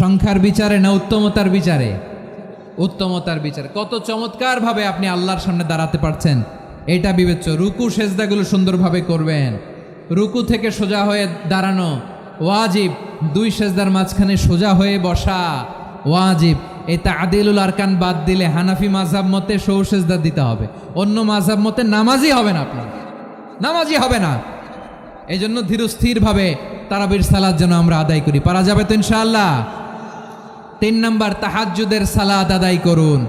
সংখ্যার বিচারে না উত্তমতার বিচারে? উত্তমতার বিচারে। কত চমৎকার ভাবে আপনি আল্লাহর সামনে দাঁড়াতে পারছেন এটা বিবেচ্য। রুকু সেজদাগুলো সুন্দরভাবে করবেন, রুকু থেকে সোজা হয়ে দাঁড়ানো ওয়াজিব, দুই সেজদার মাঝখানে সোজা হয়ে বসা ওয়াজিব। এই তা'দীলুল আরকান বাদ দিলে হানাফি মাযহাব মতে সৌ সেজদা দিতে হবে, অন্য মাযহাব মতে নামাজই হবে না, আপনার নামাজই হবে না। এই জন্য ধীরস্থিরভাবে তারাবির সালাত যেন আমরা আদায় করি, পারা যাবে তো ইনশাআল্লাহ। 3 নাম্বার, তাহাজ্জুদের সালাত আদায় করুন।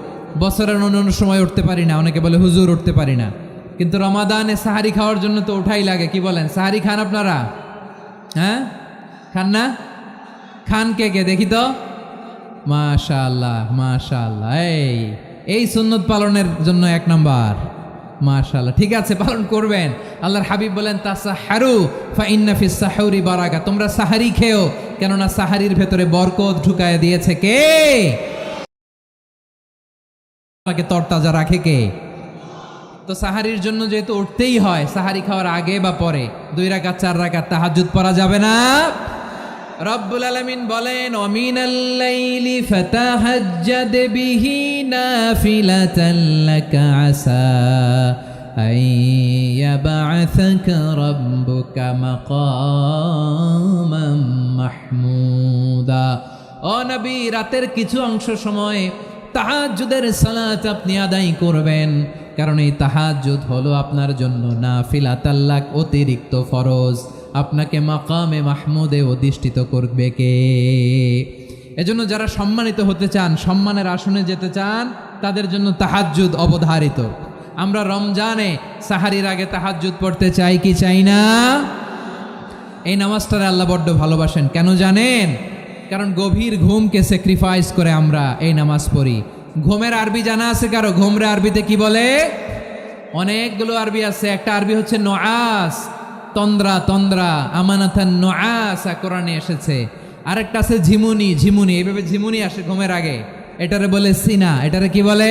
বছরের অন্য সময় উঠতে পারি না, অনেকে বলে হুজুর উঠতে পারি না, কিন্তু রমাদানে সাহারি খাওয়ার জন্য তো ওঠাই লাগে। কি বলেন, সাহারি খান আপনারা? হ্যাঁ, খান না? খান কে কে দেখি তো? মাশাআল্লাহ মাশাআল্লাহ, এই সুন্নত পালনের জন্য 1 নাম্বার। মাশাআল্লাহ, ঠিক আছে, পালন করবেন। আল্লাহর হাবিব বলেন তাসাহহারু ফা ইন্না ফিস সাহুরি বারাকা, তোমরা সাহারি খেও, কেননা সাহারির ভেতরে বরকত ঢুকায় দিয়েছে কে? তোমাকে তরতাজা রাখে কে? তো সাহারির জন্য যেহেতু উঠতেই হয়, সাহারি খাওয়ার আগে বা পরে 2 রাকাত 4 রাকাত তাহাজ্জুদ পড়া যাবে না? রব্বুল আলামিন বলেন ওয়ামিনাল লাইলি ফাতাহাজ্জাদ বিহি নাফিলাতান লাকা আসা আইয়াবআসাকা রাব্বুকা মাকামান মাহমুদা। ও নবী, রাতের কিছু অংশ সময় তাহাজ্জুদের সালাত আপনি আদায় করবেন, কারণ এই তাহাজ্জুদ হলো আপনার জন্য নাফিলাতাল লাক, অতিরিক্ত ফরজ। আপনাকে মাকামে মাহমুদে অধিষ্ঠিত করবে কে? এজন্য যারা সম্মানিত হতে চান, সম্মানের আসনে যেতে চান, তাদের জন্য তাহাজ্জুদ অবধারিত। আমরা রমজানে সাহারির আগে তাহাজ্জুদ পড়তে চাই কি চাই না? এই নামাজটারে আল্লাহ বড্ড ভালোবাসেন, কেন জানেন? কারণ গভীর ঘুমকে স্যাক্রিফাইস করে আমরা এই নামাজ পড়ি। ঘুমের আরবি জানা আছে কারো? ঘুমরে আরবিতে কি বলে? অনেকগুলো আরবি আছে। একটা আরবি হচ্ছে নুআস, তন্দ্রা, তন্দ্রা, আমানাতান নুআসা কোরআনে এসেছে। আরেকটা আছে ঝিমুনি, ঝিমুনি, এইভাবে ঝিমুনি আসে ঘুমের আগে, এটারে বলে সিনা। এটারে কি বলে?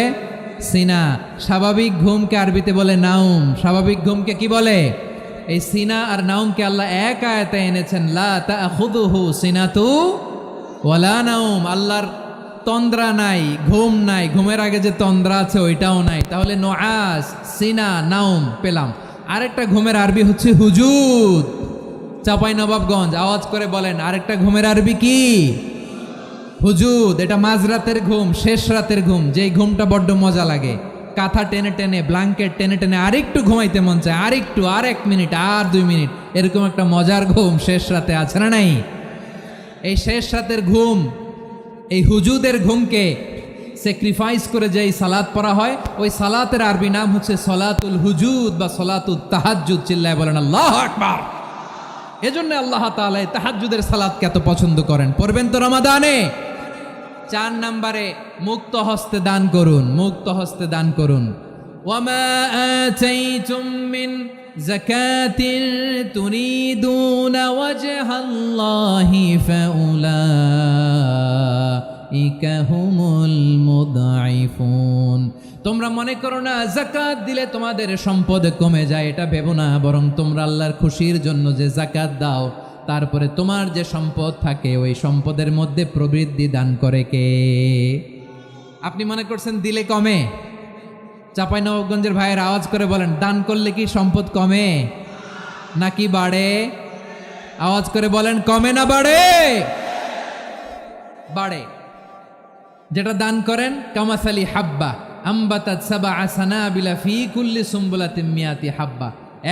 সিনা। স্বাভাবিক ঘুমকে আরবিতে বলে নাউম। স্বাভাবিক ঘুমকে কি বলে? এই সিনা আর নাউমকে আল্লাহ এক আয়াতে এনেছেন, লা তাখুযুহু সিনাতু ওয়ালা নাউম। আল্লাহর তন্দ্রা নাই, ঘুম নাই, ঘুমের আগে যে তন্দ্রা আছে ওইটাও নাই। তাহলে নুআস, সিনা, নাউম পেলাম। আরেকটা ঘুমের আরবি হচ্ছে হুজুদ। চাপাই নবাবগঞ্জ আওয়াজ করে বলেন, আরেকটা ঘুমের আরবি কি? হুজুদ। এটা মাঝরাতের ঘুম, শেষ রাতের ঘুম, যেই ঘুমটা বড্ড মজা লাগে। কাঁথা টেনে টেনে, ব্ল্যাঙ্কেট টেনে টেনে আরেকটু ঘুমাইতে মন চায়, আরেকটু, আর 1 মিনিট, আর 2 মিনিট, এরকম একটা মজার ঘুম শেষ রাতে আছে না নাই? এই শেষ রাতের ঘুম, এই হুজুদের ঘুমকে স্যাক্রিফাইস করে যেই সালাত পড়া হয়, ওই সালাতের আরবি নাম হচ্ছে সলাতুল হুজুদ বা সলাতুত তাহাজ্জুদ। চিল্লায় বলেন আল্লাহু আকবার। এজন্য আল্লাহ তাআলা তাহাজ্জুদের সালাতকে এত পছন্দ করেন। পড়বেন তো রমাদানে। 4 নম্বরে, মুক্ত হস্তে দান করুন, মুক্ত হস্তে দান করুন। ওয়ামা আতাইতুম মিন যাকাতিন তুরিদুনা ওয়াজহাল্লাহি ফাউলাইকা হুমুল মুদঈফুন। তোমরা মনে করো না যাকাত দিলে তোমাদের সম্পদ কমে যায়, এটা ভেবো না, বরং তোমরা আল্লাহর খুশির জন্য যে যাকাত দাও, তারপরে তোমার যে সম্পদ থাকে ওই সম্পদের মধ্যে প্রবৃদ্ধি দান করে কে? আপনি মনে করছেন দিলে কমে? চাঁপাইনবাবগঞ্জের ভাইয়ের আওয়াজ করে বলেন, দান করলে কি সম্পদ কমে নাকি বাড়ে? আওয়াজ করে বলেন, কমে না বাড়ে? বাড়ে। যেটা দান করেন, কামাসালি হাব্বা আম্বাতাত সাবআ সানাবিলা ফি কুল্লি সুম্বুলাতিন মিয়াতি হাব্বা।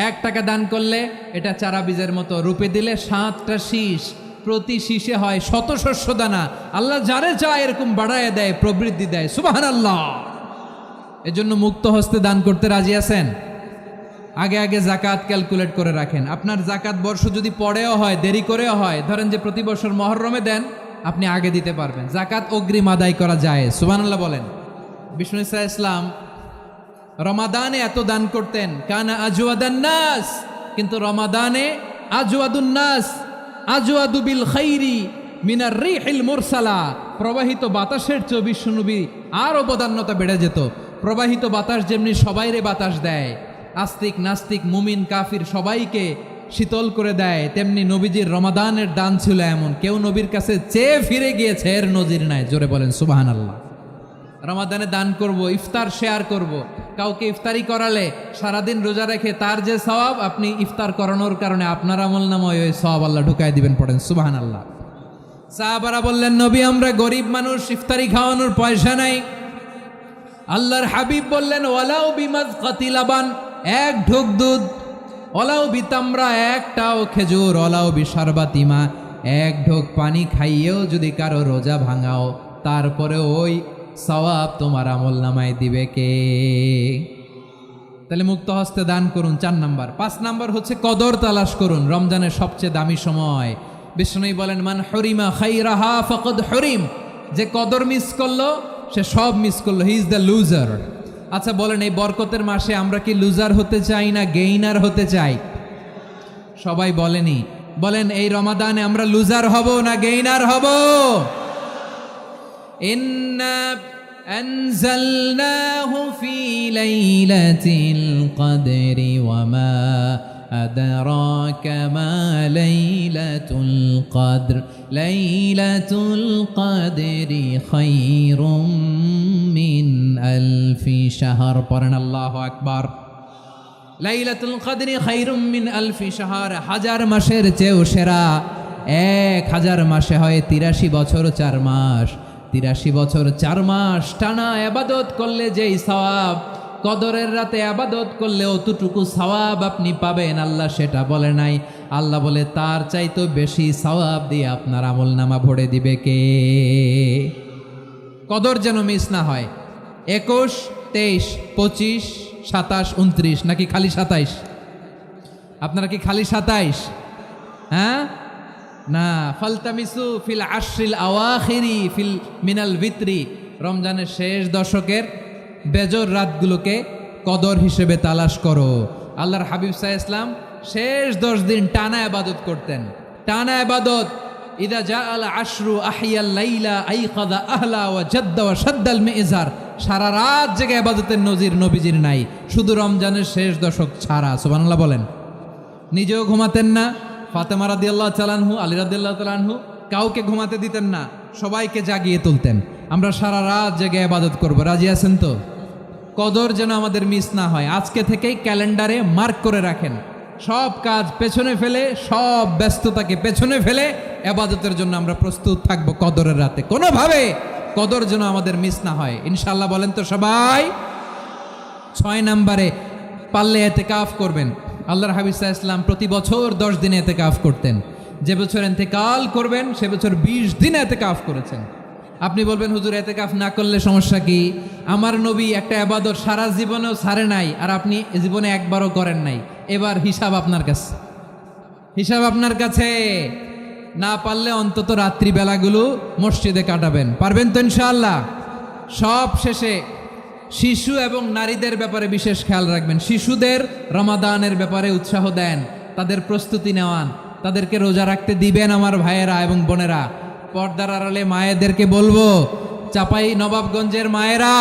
1 টাকা দান করলে এটা চারা বীজের মতো, রূপে দিলে 7টা শীষ, প্রতি শীষে হয় 100 শস্য দানা। আল্লাহ যারে চায় এরকম বাড়ায় দেয়, প্রবৃদ্ধি দেয়। সুবহানাল্লাহ। এজন্য মুক্ত হস্তে দান করতে রাজি আছেন? আগে আগে যাকাত ক্যালকুলেট করে রাখেন। আপনার যাকাত বর্ষ যদি পরেও হয়, দেরি করেও হয়, ধরেন যে প্রতি বছর মুহররমে দেন, আপনি আগে দিতে পারবেন। যাকাত অগ্রিম আদায় করা যায়। সুবহানাল্লাহ বলেন। বিষ্ণু ইসা ইসলাম রমাদানে এত দান করতেন, কানা আজওয়াদান নাস, কিন্তু রমাদানে আজওয়াদুন নাস আজওয়াদু বিল খাইরি মিনার রিহিল মুরসালা। প্রবাহিত বাতাসের চেয়ে বিশ্বনবী আর অবদান্যতা বেড়ে যেত। প্রবাহিত বাতাস যেমনি সবাইরে বাতাস দেয়, আস্তিক নাস্তিক মুমিন কাফির সবাইকে শীতল করে দেয়, তেমনি নবীজির রমাদানের দান ছিল এমন, কেউ নবীর কাছে চেয়ে ফিরে গিয়েছে এর নজির নাই। জোরে বলেন সুবহানাল্লাহ। রমাদানে দান করব, ইফতার শেয়ার করব, কাউকে ইফতারি করালে সারাদিন রোজা রেখে তার যে সওয়াব, আপনি ইফতার করানোর কারণে আপনার আমলনামায় ওই সওয়াব আল্লাহ ঢুকায় দিবেন। পড়েন সুবহানাল্লাহ। সাহাবারা বললেন, নবী আমরা গরিব মানুষ, ইফতারি খাওয়ানোর পয়সা নাই। আল্লাহর হাবিব বললেন, ওয়ালাউ বিমাজকাতি লাবান, এক ঢোক দুধ, ওয়ালাউ বিতামরা, একটাও খেজুর, ওয়ালাউ বিশারবাতিমা, এক ঢোক পানি খাইয়েও যদি কারো রোজা ভাঙাও, তারপরে ওই সওয়াব তোমার আমলনামায় দিবে কে? তাহলে মুক্ত হস্তে দান করুন, 4 নাম্বার। 5 নাম্বার হচ্ছে কদর তালাশ করুন, রমজানের সবচেয়ে দামি সময়। বিষ্ণু বলেন, মান হরিমা খাইরাহা ফাকাদ হরিম, যে কদর মিস করলো সে সব মিস করলো, হি ইজ দ্য লুজার। আচ্ছা বলেন, এই বরকতের মাসে আমরা কি লুজার হতে চাই না গেইনার হতে চাই? সবাই বলেনি, বলেন এই রমাদানে আমরা লুজার হব না গেইনার হব? ইন্না আনজালনাহু ফি লাইলাতিল কদরি ওয়া মা আদরাকা মা লাইলাতুল কদর, লাইলাতুল কদরি খায়রুম মিন আলফি শাহর। পড়েন আল্লাহু আকবার। লাইলাতুল কদরি খায়রুম মিন আলফি শাহর, 1000 মাসের চেয়েও সেরা। 1000 মাসে হয় 83 বছর 4 মাস। 83 বছর 4 মাস টানা ইবাদত করলে যেই সওয়াব, কদরের রাতে ইবাদত করলে অতটুকু সওয়াব আপনি পাবেন, আল্লাহ সেটা বলে নাই। আল্লাহ বলে তার চাইতে বেশি সওয়াব দিয়ে আপনার আমলনামা ভরে দিবে কে? কদর যেন মিস না হয়। 21, 23, 25, 27, 29 নাকি খালি 27? আপনারা কি খালি 27? হ্যাঁ না, ফালতামিসু ফিল আশরিল আওয়াখিরি ফিল মিনাল ভিতরি, রমজানের শেষ দশকের বেজর রাতগুলোকে কদর হিসেবে তালাশ করো। আল্লাহর হাবিব সাল্লাল্লাহু আলাইহি ওয়াসাল্লাম শেষ 10 দিন টানা ইবাদত করতেন, টানা ইবাদত। ইদা জাআল আশরু আহিয়াল লাইলা আইকাযা আহলা ওয়া জাদ্দা ওয়া শাদ্দাল মিজার, সারা রাত জেগে ইবাদতের নজির নবীজির নাই, শুধু রমজানের শেষ দশক ছাড়া। সুবহানাল্লাহ বলেন। নিজেও ঘুমাতেন না, ফাতেমা রাদিয়াল্লাহু তাআলা আনহু, আলী রাদিয়াল্লাহু তাআলা আনহু কাউকে ঘুমাতে দিতেন না, সবাইকে জাগিয়ে তুলতেন। আমরা সারা রাত জেগে ইবাদত করব, রাজি আছেন তো? কদর যেন আমাদের মিস না হয়। আজকে থেকেই ক্যালেন্ডারে মার্ক করে রাখেন, সব কাজ পেছনে ফেলে, সব ব্যস্ততাকে পেছনে ফেলে ইবাদতের জন্য আমরা প্রস্তুত থাকব কদরের রাতে। কোনোভাবে কদর যেন আমাদের মিস না হয়, ইনশাআল্লাহ। বলেন তো সবাই। 6 নম্বরে পারলে ইতিকাফ করবেন। আল্লাহর হাবিব সাল্লাল্লাহু আলাইহি ওয়াসাল্লাম প্রতি বছর 10 দিন ইতিকাফ করতেন। যে বছর ইন্তেকাল করবেন সে বছর 20 দিন ইতিকাফ করেছেন। আপনি বলবেন, হুজুর ইতিকাফ না করলে সমস্যা কি? আমার নবী একটা ইবাদত সারা জীবনেও ছাড়ে নাই, আর আপনি জীবনে একবারও করেন নাই। এবার হিসাব আপনার কাছে, হিসাব আপনার কাছে। না পারলে অন্তত রাত্রি বেলাগুলো মসজিদে কাটাবেন। পারবেন তো ইনশাআল্লাহ? সব শেষে শিশু এবং নারীদের ব্যাপারে বিশেষ খেয়াল রাখবেন। শিশুদের রমাদানের ব্যাপারে উৎসাহ দেন, তাদের প্রস্তুতি নেওয়ান, তাদেরকে রোজা রাখতে দিবেন। আমার ভাইয়েরা এবং বোনেরা, পর্দার আড়ালে মায়েদেরকে বলবো, চাপাই নবাবগঞ্জের মায়েরা,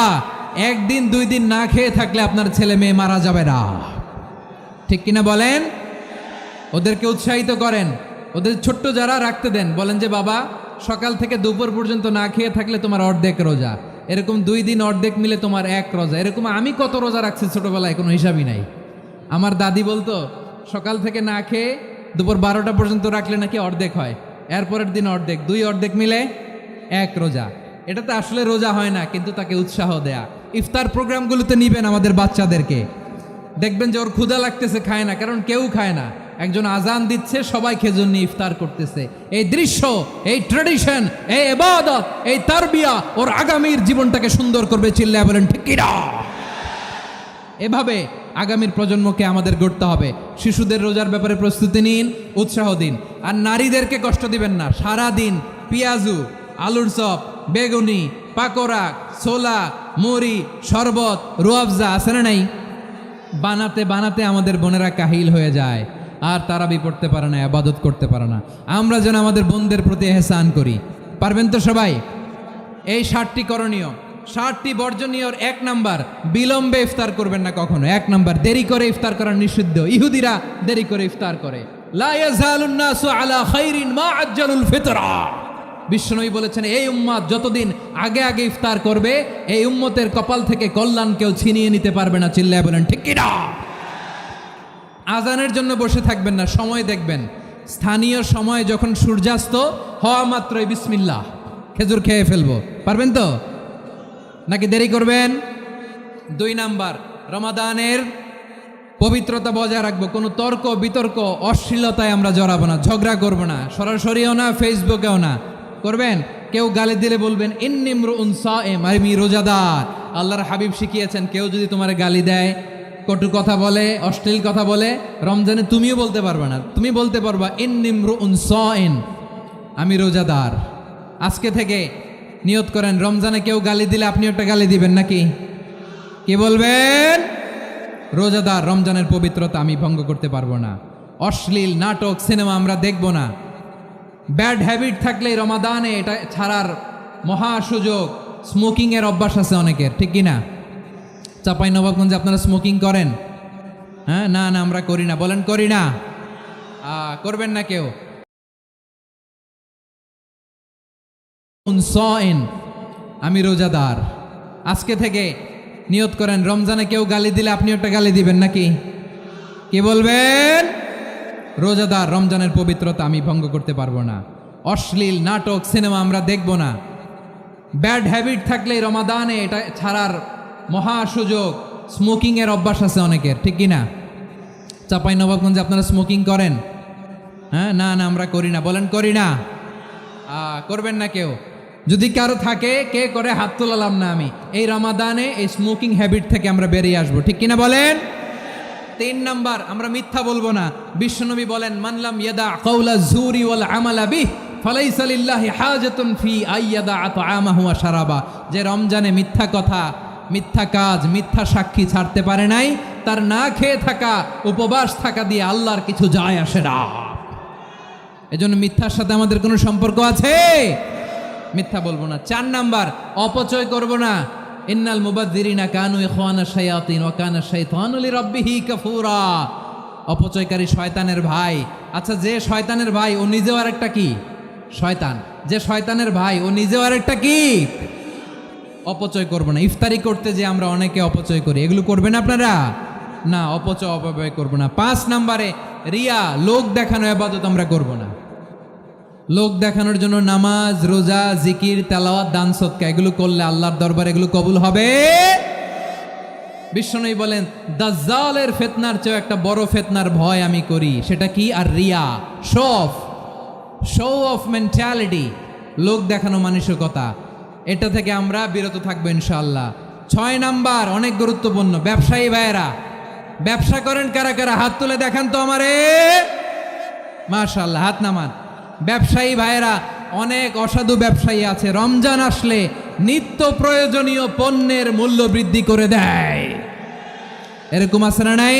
1 দিন 2 দিন না খেয়ে থাকলে আপনার ছেলে মেয়ে মারা যাবে না, ঠিক কিনা বলেন? ওদেরকে উৎসাহিত করেন, ওদের ছোট্ট যারা রাখতে দেন, বলেন যে বাবা সকাল থেকে দুপুর পর্যন্ত না খেয়ে থাকলে তোমার অর্ধেক রোজা, এরকম 2 দিন অর্ধেক মিলে তোমার 1 রোজা। এরকম আমি কত রোজা রাখছি ছোটবেলায়, কোনো হিসাবই নাই। আমার দাদি বলতো সকাল থেকে না খেয়ে দুপুর 12টা পর্যন্ত রাখলে নাকি অর্ধেক হয়, এরপরের দিন অর্ধেক, 2 অর্ধেক মিলে 1 রোজা। এটা তো আসলে রোজা হয় না, কিন্তু তাকে উৎসাহ দেয়া। ইফতার প্রোগ্রামগুলোতে নিবেন আমাদের বাচ্চাদেরকে, দেখবেন যে ওর ক্ষুধা লাগতেছে, খায় না, কারণ কেউ খায় না। একজন আজান দিচ্ছে, সবাই খেজুর নিয়ে ইফতার করতেছে। এই দৃশ্য, এই ট্র্যাডিশন, এই ইবাদত, এই তারবিয়া ওর আগামীর জীবনটাকে সুন্দর করবে। চিল্লায় বলেন ঠিক কি না? এভাবে আগামীর প্রজন্মকে আমাদের গড়তে হবে। শিশুদের রোজার ব্যাপারে প্রস্তুতি নিন, উৎসাহ দিন। আর নারীদেরকে কষ্ট দিবেন না। সারা দিন পেঁয়াজু, আলুর চপ, বেগুনি, পাকোড়া, ছোলা, মুড়ি, শরবত, রুয়াবজা আছে না নাই, বানাতে বানাতে আমাদের বোনেরা কাহিল হয়ে যায়, আর তারাবি পড়তে পারে না, ইবাদত করতে পারে না। আমরা যেন আমাদের বোনদের প্রতি ইহসান করি। পারবেন তো সবাই? এই 7টি করণীয়, 7টি বর্জনীয়। 1 নাম্বার, বিলম্বে ইফতার করবেন না কখনো। 1 নাম্বার, দেরি করে ইফতার করা নিষিদ্ধ। ইহুদিরা দেরি করে ইফতার করে। লা ইয়াজালুন নাসু আলা খাইরিন মা আজ্জালুল ফিতরা। বিশ্বনবী বলেছেন, এই উম্মত যতদিন আগে আগে ইফতার করবে, এই উম্মতের কপাল থেকে কল্যাণ কেউ ছিনিয়ে নিতে পারবে না। চিল্লায় বলেন ঠিক কি না? আজানের জন্য বসে থাকবেন না, সময় দেখবেন। স্থানীয় সময় যখন সূর্যাস্ত হওয়া মাত্রই বিসমিল্লাহ, খেজুর খেয়ে ফেলবো। পারবেন তো নাকি দেরি করবেন? 2 নাম্বার, রমাদানের পবিত্রতা বজায় রাখবো। কোনো তর্ক বিতর্ক অশ্লীলতায় আমরা জড়াবো না, ঝগড়া করবো না, সরাসরিও না, ফেসবুকেও না। করবেন? কেউ গালি দিলে বলবেন ইন্নিমরুউন সায়েম, আমি রোজাদার। আল্লাহর হাবিব শিখিয়েছেন, কেউ যদি তোমার গালি দেয়, কটু কথা বলে, অশ্লীল কথা বলে, রমজানে তুমিও বলতে পারবে না। তুমি বলতে পারবা ইন্নিমরুউন সায়েম, আমি রোজাদার। আজকে থেকে নিয়ত করেন, রমজানে কেউ গালি দিলে আপনি একটা গালি দিবেন নাকি? কি বলবেন? রোজাদার, রমজানের পবিত্রতা আমি ভঙ্গ করতে পারবো না। অশ্লীল নাটক সিনেমা আমরা দেখব না। ব্যাড হ্যাবিট থাকলে রমাদানে এটা ছাড়ার মহা সুযোগ। স্মোকিং এর অভ্যাস আছে অনেকের, ঠিক কি না? চাঁপাইনবাবগঞ্জে আপনারা স্মোকিং করেন? হ্যাঁ, না না আমরা করি না। বলেন করি না। করবেন না কেউ। আমি রোজাদার। আজকে থেকে নিয়ত করেন, রমজানে কেউ গালি দিলে আপনি একটা গালি দিবেন নাকি? কি বলবেন? রোজাদার, রমজানের পবিত্রতা আমি ভঙ্গ করতে পারবো না। অশ্লীল নাটক সিনেমা আমরা দেখব না। ব্যাড হ্যাবিট থাকলে রমাদানে এটা ছাড়ার মহা সুযোগ। স্মোকিং এর অভ্যাস আছে অনেকের, ঠিক কি না? চাঁপাইনবাবগঞ্জে আপনারা স্মোকিং করেন? হ্যাঁ, না না আমরা করি না। বলেন করি না। করবেন না কেউ। যদি কারো থাকে, কে করে হাত তোলালাম না আমি। এই রমাদানে এই স্মোকিং হ্যাবিট থেকে আমরা বেরিয়ে আসবো, ঠিক কিনা বলেন? 3 নাম্বার, আমরা মিথ্যা বলবো না। বিশ্বনবী বলেন, মানলাম ইয়াদা কাউলা জুরি ওয়াল আমালা বিহ ফালাইসা লিল্লাহি হাজাতুন ফি আইয়াদা আতআমাহু ওয়া শারাবা। যে রমজানে মিথ্যা কথা, মিথ্যা কাজ, মিথ্যা সাক্ষী ছাড়তে পারে নাই, তার না খেয়ে থাকা, উপবাস থাকা দিয়ে আল্লাহর কিছু যায় আসে না। এজন্য মিথ্যার সাথে আমাদের কোনো সম্পর্ক আছে? মিথ্যা বলবো না। 4 নাম্বার, অপচয় করব না। ইন্নাল মুবাযযিরিনা কানু ইখওয়ানা শায়াতিন ওয়া কানা শাইতানু লিরাব্বিহি কাফুরা। অপচয়কারী শয়তানের ভাই। আচ্ছা, যে শয়তানের ভাই ও নিজেও আরেকটা কি? শয়তান। যে শয়তানের ভাই ও নিজেও আরেকটা কি? অপচয় করব না। ইফতারি করতে যে আমরা অনেকে অপচয় করি, এগুলো করবেন আপনারা? না, অপচয় অপব্যয় করব না। 5 নাম্বারে, রিয়া, লোক দেখানো ইবাদত আমরা করব না। লোক দেখানোর জন্য নামাজ, রোজা, জিকির, তেলাওয়াত, দান, সদকা এগুলো করলে আল্লাহর দরবারে এগুলো কবুল হবে? বিশ্বনবী বলেন, দাজ্জালের ফিতনার চেয়ে একটা বড় ফিতনার ভয় আমি করি। সেটা কি? আর রিয়া, শো অফ মেন্টালিটি, লোক দেখানো মানসিকতা। এটা থেকে আমরা বিরত থাকবো ইনশাআল্লাহ। 6 নাম্বার, অনেক গুরুত্বপূর্ণ। ব্যবসায়ী ভাইয়েরা, ব্যবসা করেন কারা কারা? হাত তুলে দেখান তো আমারে। মাশাআল্লাহ, হাত নামান। ব্যবসায়ী ভাইয়েরা, অনেক অসাধু ব্যবসায়ী আছে, রমজান আসলে নিত্য প্রয়োজনীয় পণ্যের মূল্য বৃদ্ধি করে দেয়। এরকম আছে না নাই?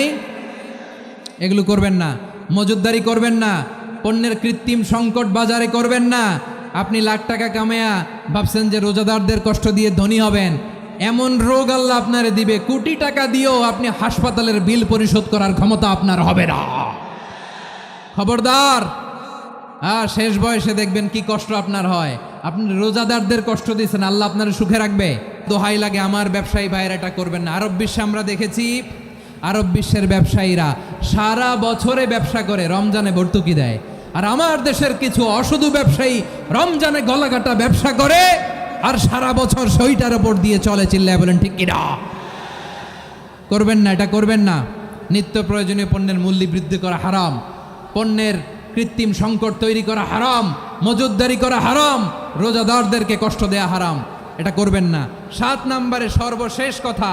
এগুলো করবেন না। মজুদদারি করবেন না। পণ্যের কৃত্রিম সংকট বাজারে করবেন না। আপনি লাখ টাকা কামায়া ভাবছেন যে রোজাদারদের কষ্ট দিয়ে ধনী হবেন। এমন রোগ আল্লাহ আপনারে দিবে, কোটি টাকা দিয়েও আপনি হাসপাতালের বিল পরিশোধ করার ক্ষমতা আপনার হবে না। খবরদার। শেষ বয়সে দেখবেন কি কষ্ট আপনার হয়। আপনি রোজাদারদের কষ্ট দিয়েছেন, আল্লাহ আপনার সুখে রাখবে? দোহাই লাগে আমার ব্যবসায়ী ভাইয়েরা, এটা করবেন না। আরব বিশ্বে আমরা দেখেছি, আরব বিশ্বের ব্যবসায়ীরা সারা বছরে ব্যবসা করে, রমজানে ভর্তুকি দেয়। আর আমার দেশের কিছু অসাধু ব্যবসায়ী রমজানে গলাকাটা ব্যবসা করে আর সারা বছর সইটার ওপর দিয়ে চলে। চিল্লায় বলেন ঠিক কিনা? করবেন না, এটা করবেন না। নিত্য প্রয়োজনীয় পণ্যের মূল্য বৃদ্ধি করা হারাম। পণ্যের কৃত্রিম সংকট তৈরি করা হারাম। মজুদদারি করা হারাম। রোজাদারদেরকে কষ্ট দেয়া হারাম। এটা করবেন না। 7 নাম্বারে সর্বশেষ কথা,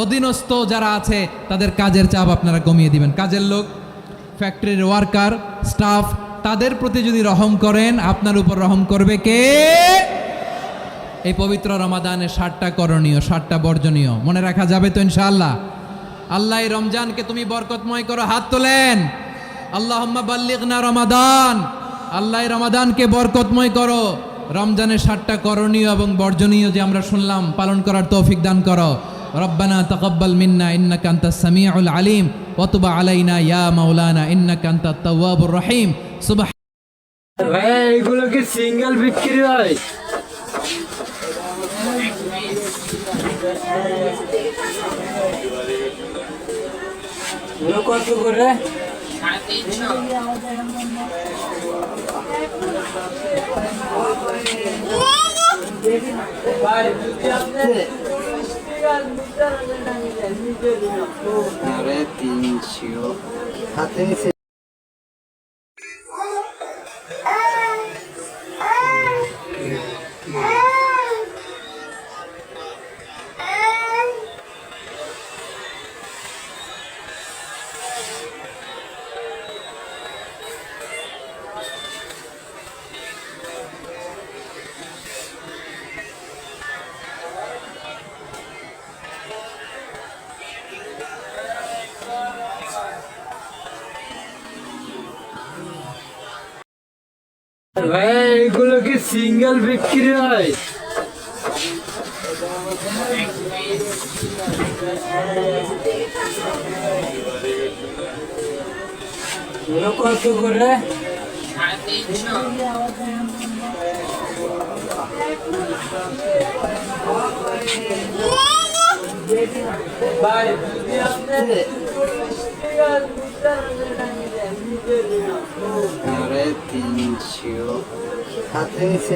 অধীনস্থ যারা আছে তাদের কাজের চাপ আপনারা কমিয়ে দিবেন। কাজের লোক, ফ্যাক্টরির ওয়ার্কার, স্টাফ, তাদের প্রতি যদি রহম করেন, আপনার উপর রহম করবে কে? এই পবিত্র রমাদানে 7টা করণীয়, 7টা বর্জনীয় মনে রাখা যাবে তো ইনশাআল্লাহ? আল্লাহ এই রমজানকে তুমি বরকতময় করো। হাত তোলেন। আল্লাহুম্মা বাল্লিগনা রমাদান। আল্লাহ এই রমাদানকে বরকতময় করো। রমজানের 7টা করণীয় এবং বর্জনীয় যে আমরা শুনলাম, পালন করার তৌফিক দান করো। রব্বানা তাকাব্বাল মিন্না ইন্নাকা আনতাস সামিউল আলিম ওয়া তুব আলাইনা ইয়া মাওলানা ইন্নাকা আনতাত তাওয়াবুর রহিম। ভাই এগুলো কি সিঙ্গেল বিক্রি হয়? কত করে? আরে 300 হাতে নিচে। ভাই এগুলো কি সিঙ্গেল বিক্রি হয়? কত করে? আরে 300 হাতে নিচে।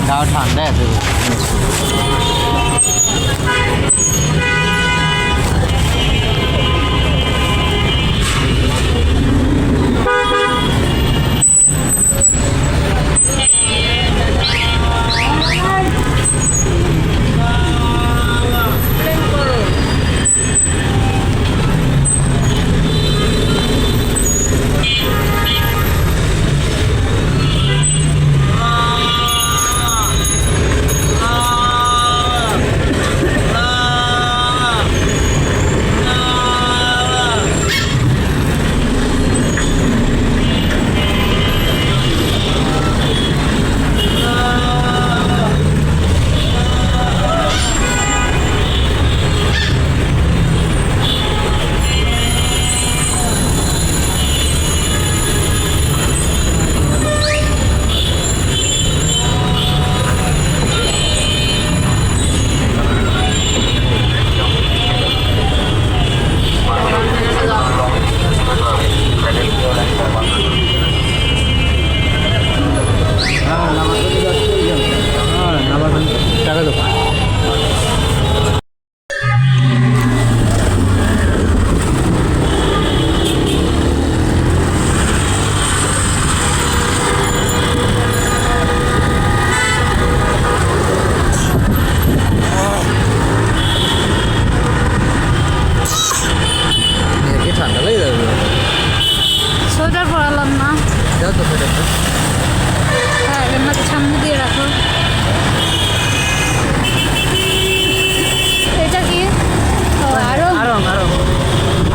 দাও ঠান্ডা আছে।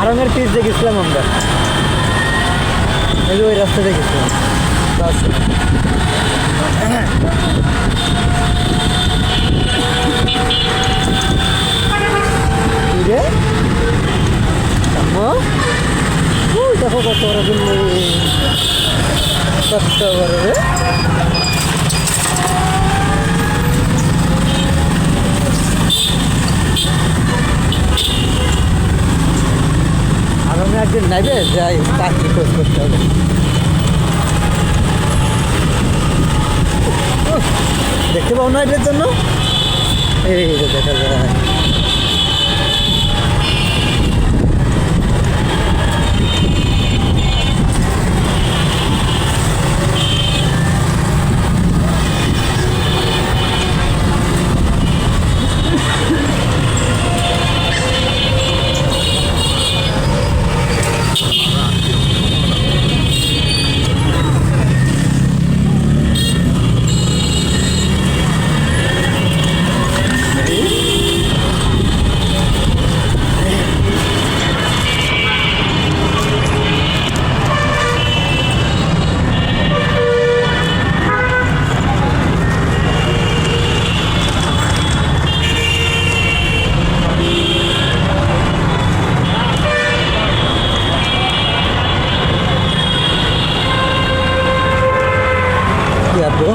আরঙের পিস দেখেছিলাম আমরা, ওই রাস্তা দেখেছিলাম। যে আম্মু দেখো কত বড় বিল্ডিং, কত বড় রে। আর আমি একদিন নেবে যাই পাখি খোঁজ করতে হবে। দেখতে পাও না এটার জন্য এই যে দেখা যায়। Bro.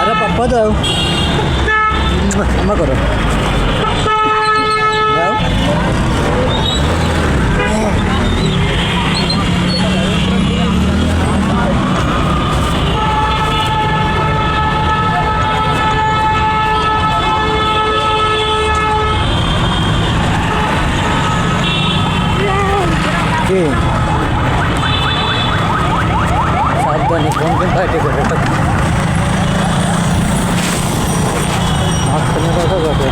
Ada papa tau. Sama koro. Tau? সাবধানে কোন কোন বাইটে করে মাঝখানে কথা বলে।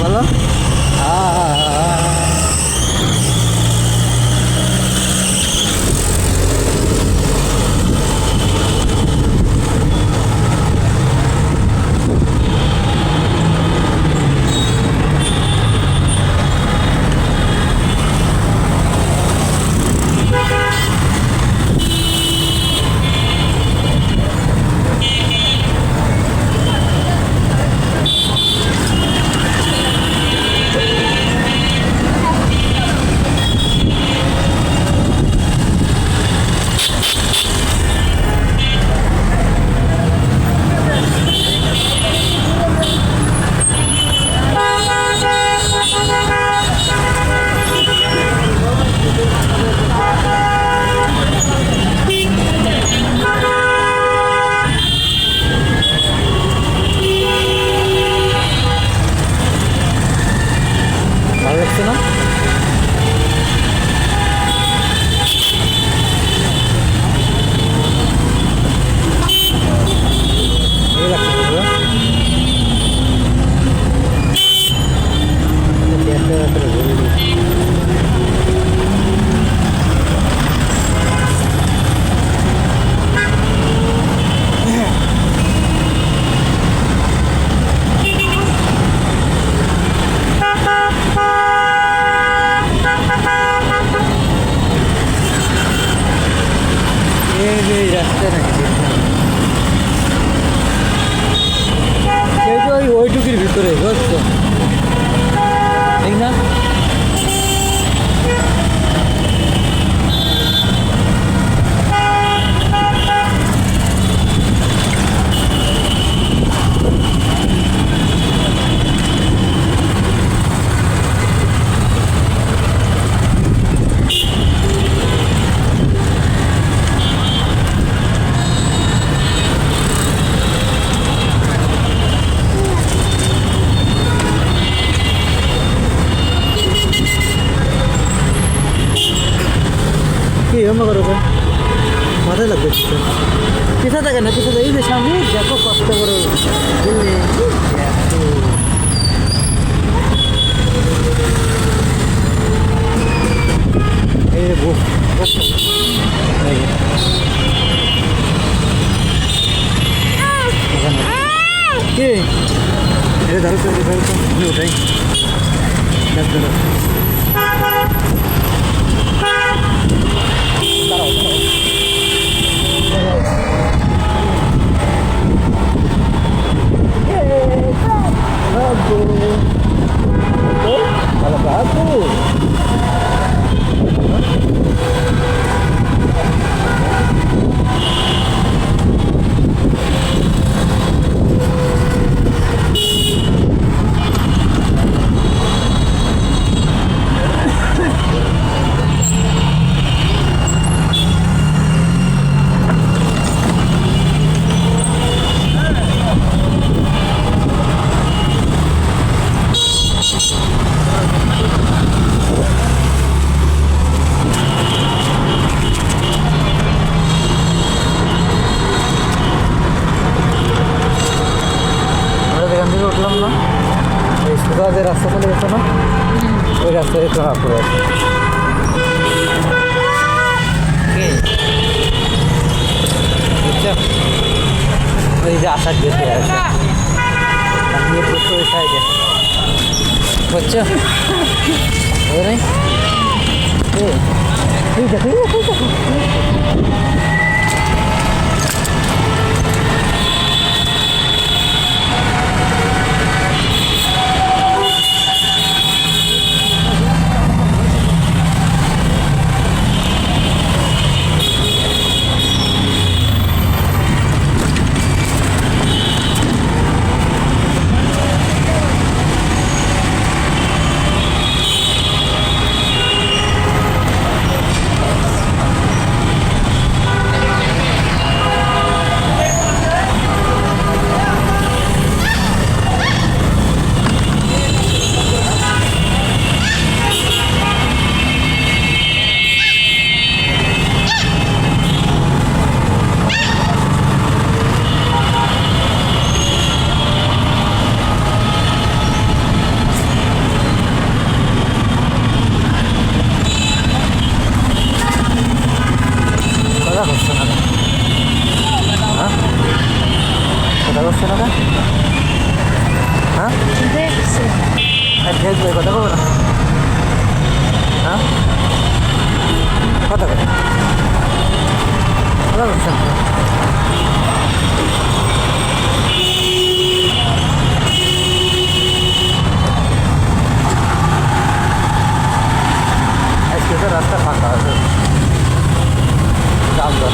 বলো ওইটুকির ভিতরে বুঝছো ঠিক না? কি এমন করো তো মাথায় লাগবে পিছা থাকে না পিছা এই যে সামনে দেখো কষ্ট করে এই এই যে। এখানে। কি এটা ধরো তো আমি ওটাই গাছ ধরো এখান থেকে উঠলাম না এই সোজা যে রাস্তা চলে গেছে না ওই রাস্তায় একটু হাফ করে আছে বুঝছো ওই যে আসার যেতে আছে ওই সাইডে বুঝছো ওই নাই ঠিক আছে কথা করছে না হ্যাঁ কথা করছে না হ্যাঁ দেখবে কথা বলবো না হ্যাঁ কথা কথা কথা করছে না আজকে তো রাস্তা ফাঁকা আছে দাম দর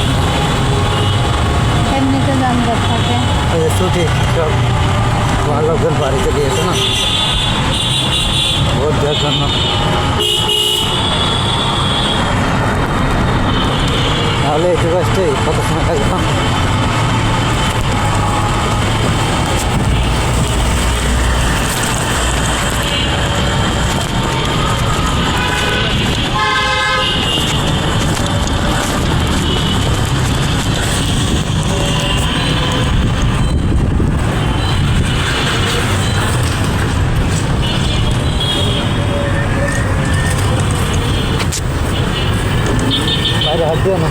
এমনিতে দাম দর থাকে ওই যে ছুটি সব আমার লোকজন বাড়িতে দিয়েছে না ভোট দেওয়ার জন্য তাহলে একটু কষ্টই কত সময় থাকলাম বাইরে হাত দিও না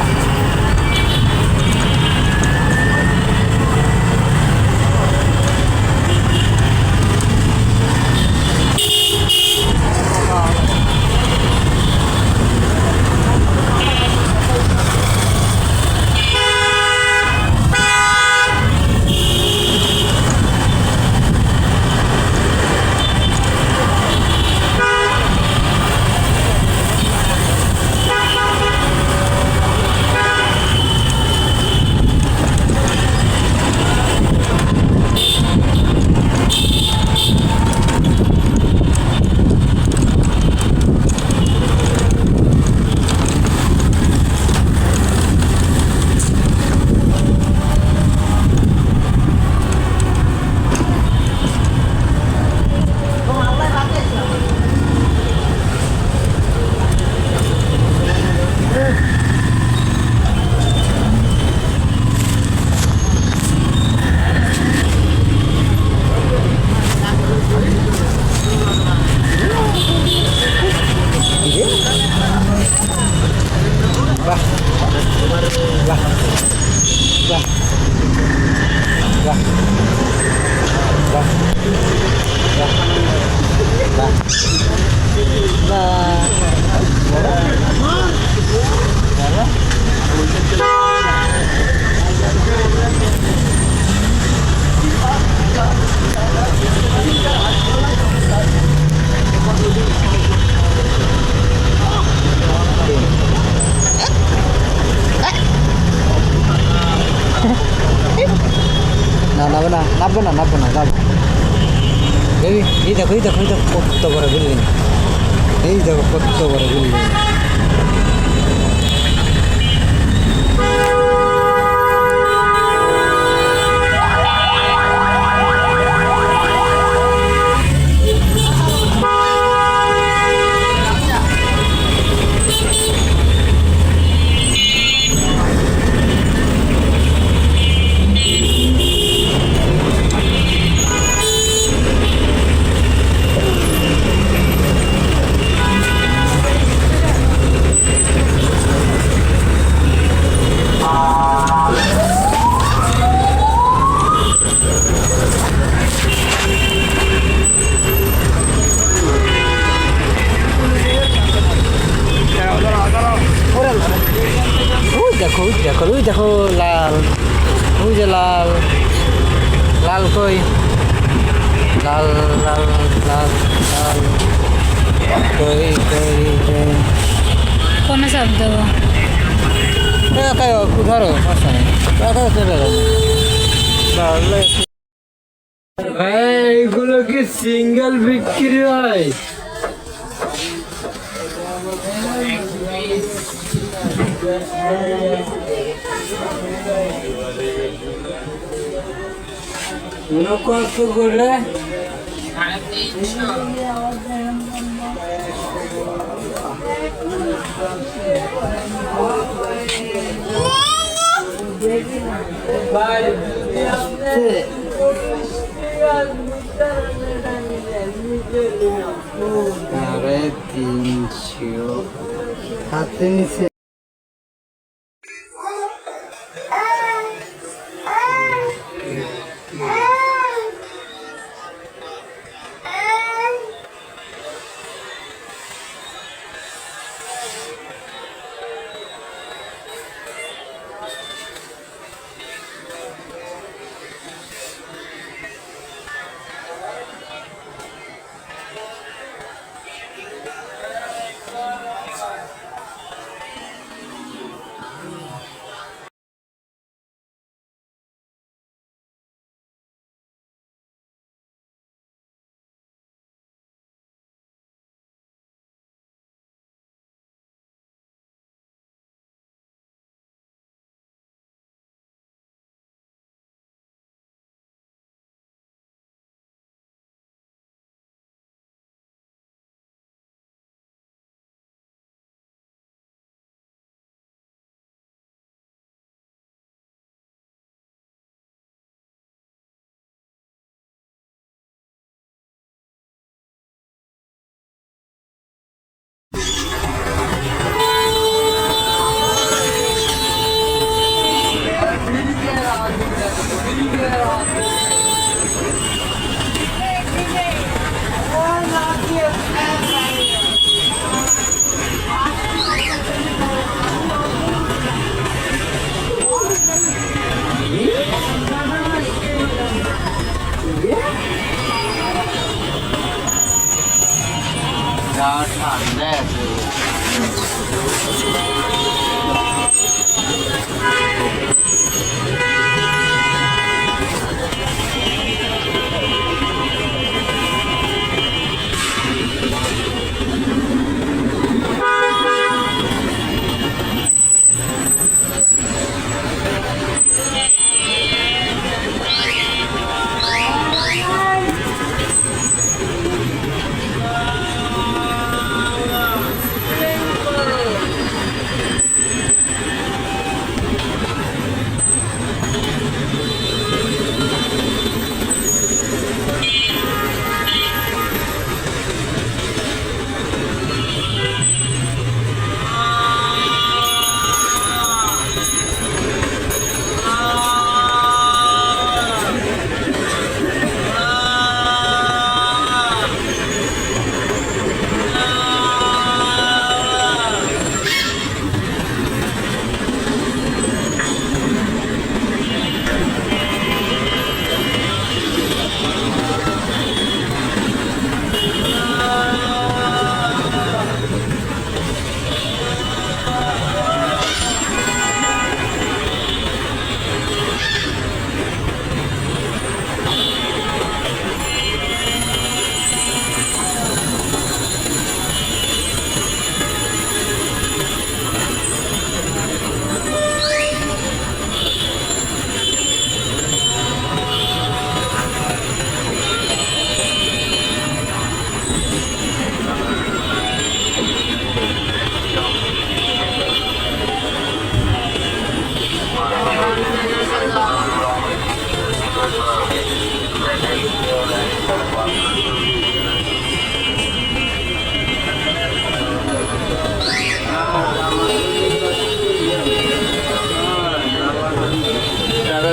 নাববো না যাবো এই দেখো কত বড় বিল্ডিং এই দেখো কত বড় বিল্ডিং দেখো লাল ওই যে লাল লাল কই লাল লাল লাল লাল কই कौन सा शब्द है वो ধরো চলে এইগুলো কি সিঙ্গেল বিক্রি হয় কত করে আরে 300 হাতে নিচে কি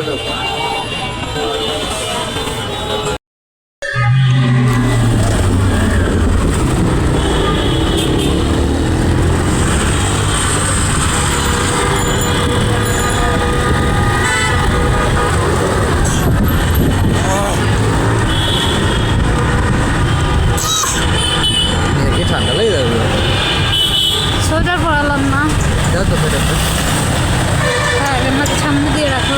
ঠান্ডা লেগে যাবে। সোয়েটার পরালাম না। যাও তো সেটা হ্যাঁ, এমনিতে সামনে দিয়ে রাখো।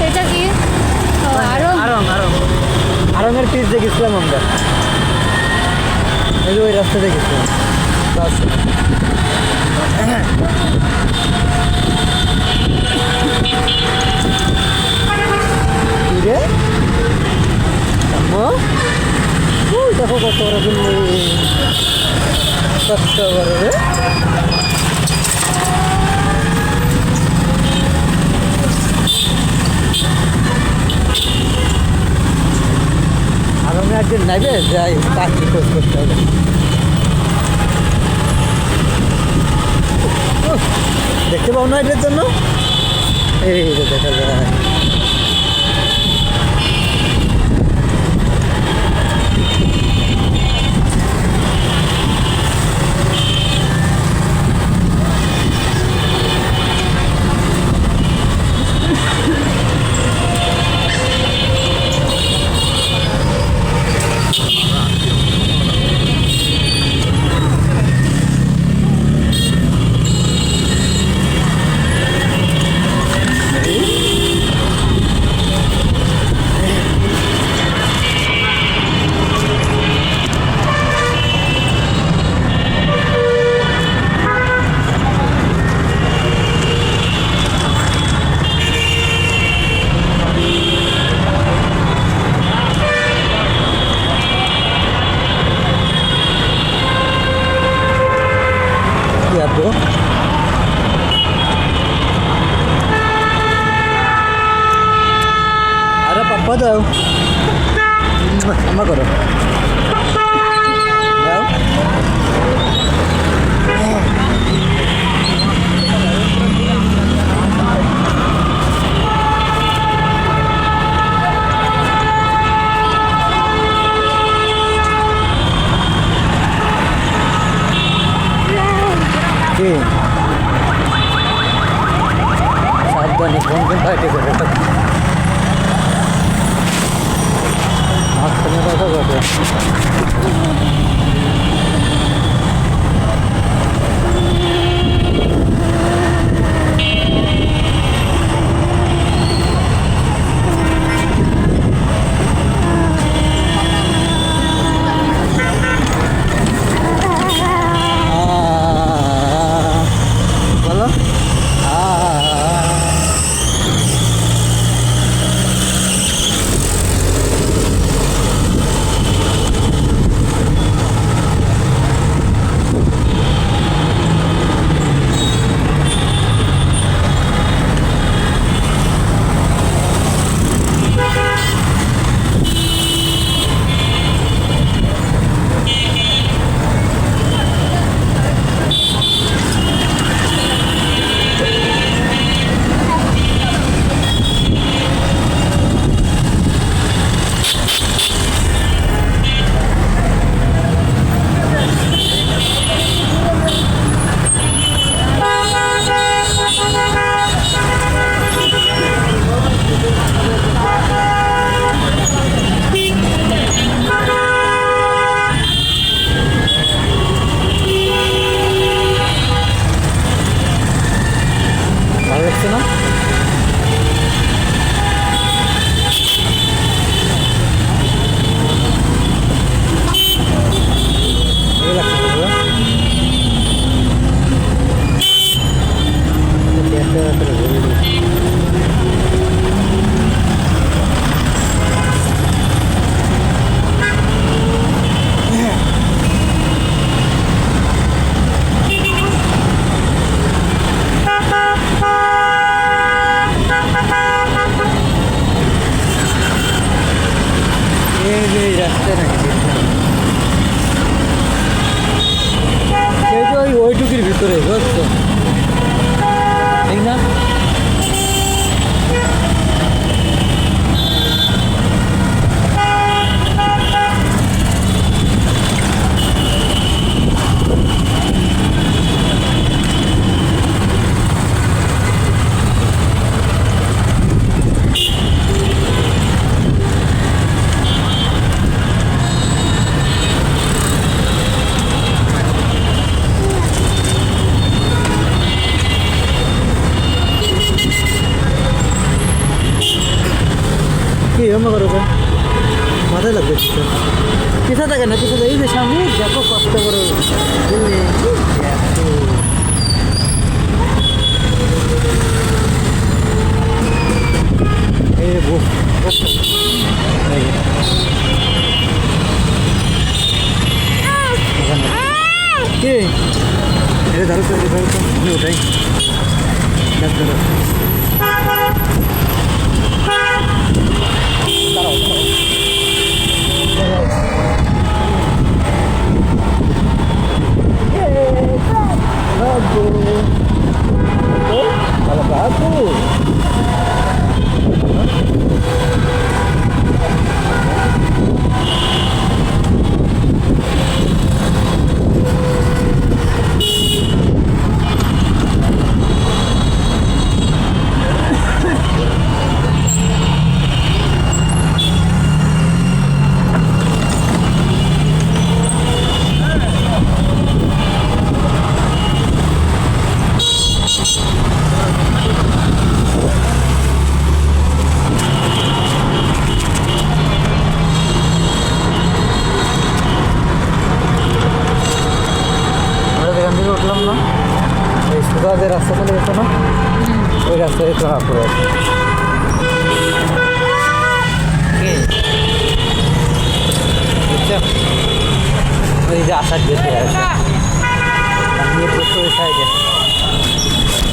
এটা কি? ও, আরো আরঙের পিস দেখেছিলাম আমরা, এই যে ওই রাস্তা দেখেছিলাম। বাস কি রে আম্মু? ওই দেখো কত বড় বিল্ডিং, কত বড় রে। আর আমি একদিন নেবে যাই, চাকরি খোঁজ করতে হবে। দেখতে পাও না এটার জন্য? এই যে দেখা যায়। কি আব্বু? আরে পাপ্পা দাও, আমার করো দাও। কি সাবধানে ফোন পাইটে করে মাঝখানে কথা বলবে। বলো ভালো লাগছে না? ভালো লাগছে তো বলো? একটা রাত্রে ঘুরে দিই। ঠিক না? কি এমন করো তো? মাথায় লাগবে পিছা থাকে না, পিছা এই যে সামনে দেখো কষ্ট করে কি এটা ধরো তো, ধরো তো, আমি ওঠাই ধরো। Kalau bagus. উঠলাম না, এই সোজা যে রাস্তা চলে গেছে না, ওই রাস্তায় চড়া পড়ে আছে। ওই যে আসার যেতে আছে ওই সাইডে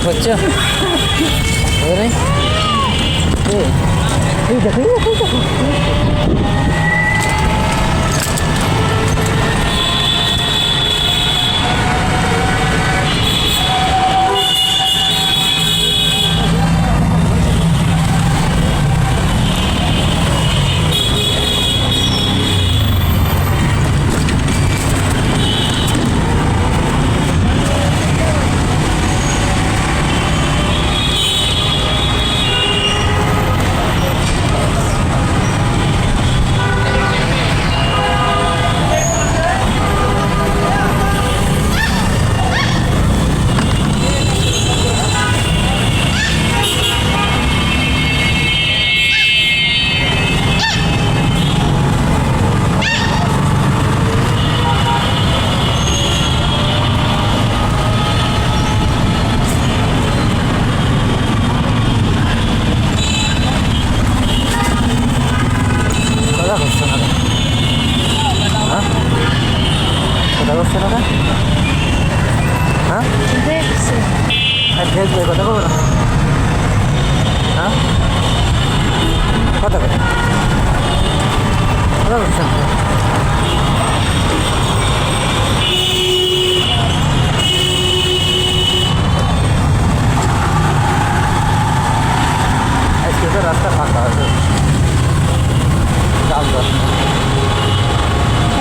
বুঝছো, বুঝে নেই দেখো। হ্যাঁ দেখছি দেখবে কথা বলো না, হ্যাঁ কথা কথা বলছো আজকে তো রাস্তা ফাঁকা আছে, দাম দর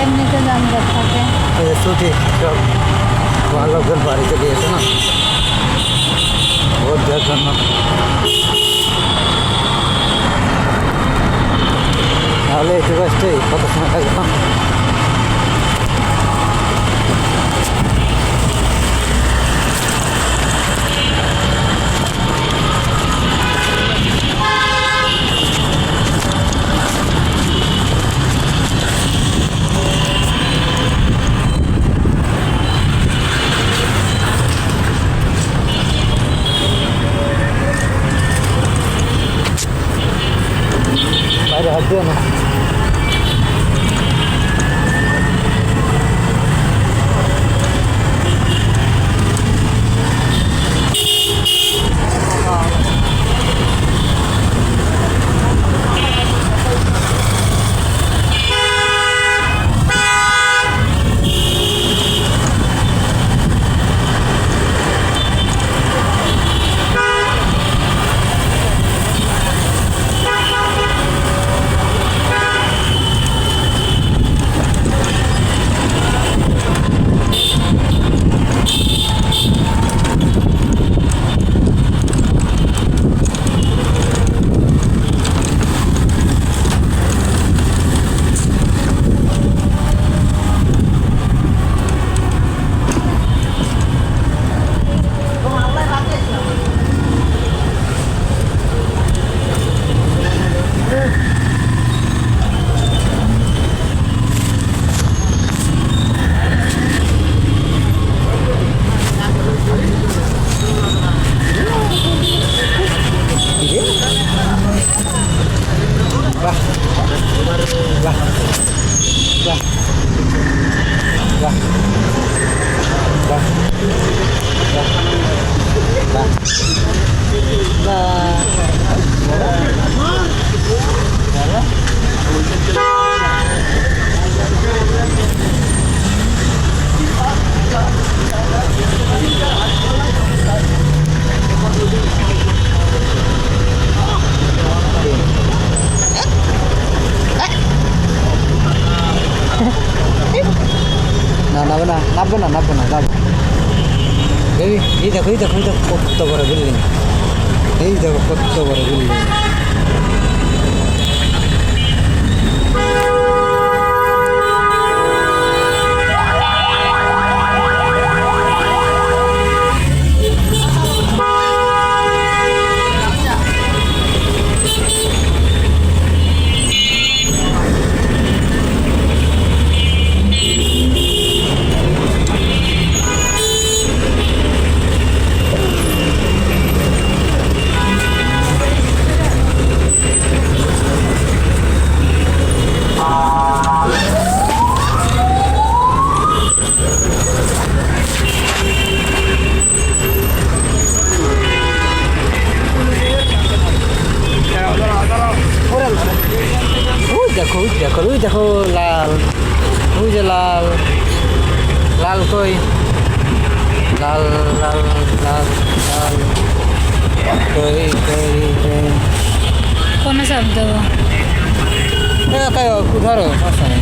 এমনিতে দাম দর থাকে। ছুটি সব আমার লোকজন বাড়ি চলে এসে না ভোট দেওয়ার জন্য। তাহলে একটু কষ্টে কত সময় থাকলাম। বাইরে হাত দিও না। না নাবে না নাববে না নাববে না নাববে এই দেখো কত বড় বিল্ডিং এই দেখো কত বড় বিল্ডিং ওই দেখো লাল ওই যে লাল লাল কই লাল লাল লাল লাল কই কই কই কোনো শব্দ ধরো সমস্যা নেই